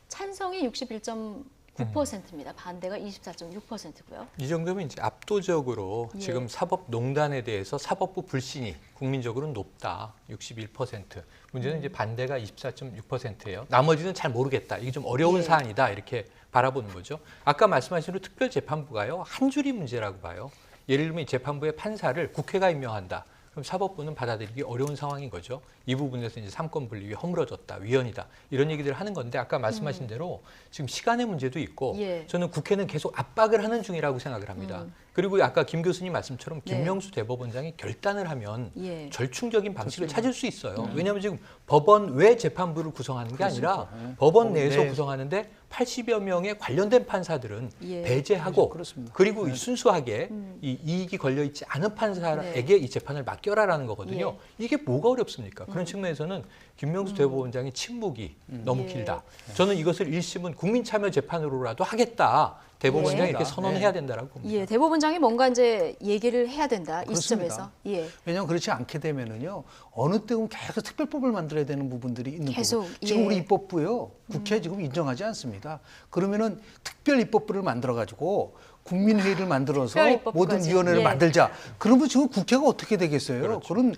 찬성이 61.9%입니다. 반대가 24.6%고요. 이 정도면 이제 압도적으로 지금 사법농단에 대해서 사법부 불신이 국민적으로 높다. 61%. 문제는 이제 반대가 24.6%예요. 나머지는 잘 모르겠다. 이게 좀 어려운 사안이다. 이렇게 바라보는 거죠. 아까 말씀하신 대로 특별재판부가요. 한 줄이 문제라고 봐요. 예를 들면 재판부의 판사를 국회가 임명한다. 그럼 사법부는 받아들이기 어려운 상황인 거죠. 이 부분에서 이제 삼권 분립이 허물어졌다, 위헌이다 이런 얘기들을 하는 건데 아까 말씀하신 대로 지금 시간의 문제도 있고 예. 저는 국회는 계속 압박을 하는 중이라고 생각을 합니다. 그리고 아까 김 교수님 말씀처럼 김명수 대법원장이 결단을 하면 예. 절충적인 방식을 찾을 수 있어요. 왜냐하면 지금 법원 외 재판부를 구성하는 게 아니라 법원 내에서 구성하는데 80여 명의 관련된 판사들은 예. 배제하고 그렇습니다. 그리고 순수하게 이 이익이 걸려 있지 않은 판사에게 이 재판을 맡겨라라는 거거든요. 이게 뭐가 어렵습니까? 그런 측면에서는 김명수 대법원장의 침묵이 너무 길다. 저는 이것을 1심은 국민참여재판으로라도 하겠다. 대법원장이 예. 이렇게 선언해야 된다라고 봅니다. 예, 대법원장이 뭔가 이제 얘기를 해야 된다. 이 그렇습니다. 시점에서. 예. 왜냐하면 그렇지 않게 되면은요 어느 때는 계속 특별법을 만들어야 되는 부분들이 있는 계속, 거고 지금 예. 우리 입법부요 국회 지금 인정하지 않습니다. 그러면은 특별 입법부를 만들어 가지고 국민회의를 만들어서 특별 입법부까지. 모든 위원회를 예. 만들자. 그러면 지금 국회가 어떻게 되겠어요? 그렇죠. 그런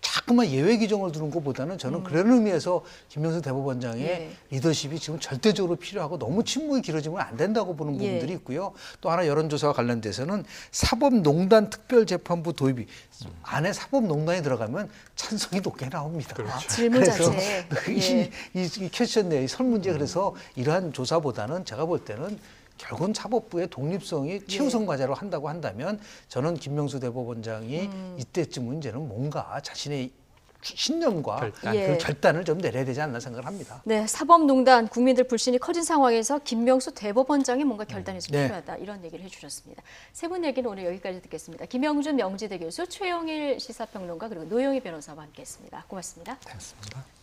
자꾸만 예외 규정을 두는 것보다는 저는 그런 의미에서 김명수 대법원장의 예. 리더십이 지금 절대적으로 필요하고 너무 침묵이 길어지면 안 된다고 보는 부분들이 있고요. 또 하나 여론조사와 관련돼서는 사법농단 특별재판부 도입이 안에 사법농단이 들어가면 찬성이 높게 나옵니다. 질문 그래서 자체. 이 퀘스천 내의 설문제 그래서 이러한 조사보다는 제가 볼 때는 결국은 사법부의 독립성이 최우선 과제로 한다고 한다면 저는 김명수 대법원장이 이때쯤은 이제는 뭔가 자신의 신념과 그 결단을 좀 내려야 되지 않나 생각을 합니다. 네, 사법농단 국민들 불신이 커진 상황에서 김명수 대법원장이 뭔가 결단이 좀 네. 필요하다 이런 얘기를 해주셨습니다. 세 분 얘기는 오늘 여기까지 듣겠습니다. 김영준 명지대 교수, 최영일 시사평론가 그리고 노영희 변호사와 함께했습니다. 고맙습니다. 고맙습니다.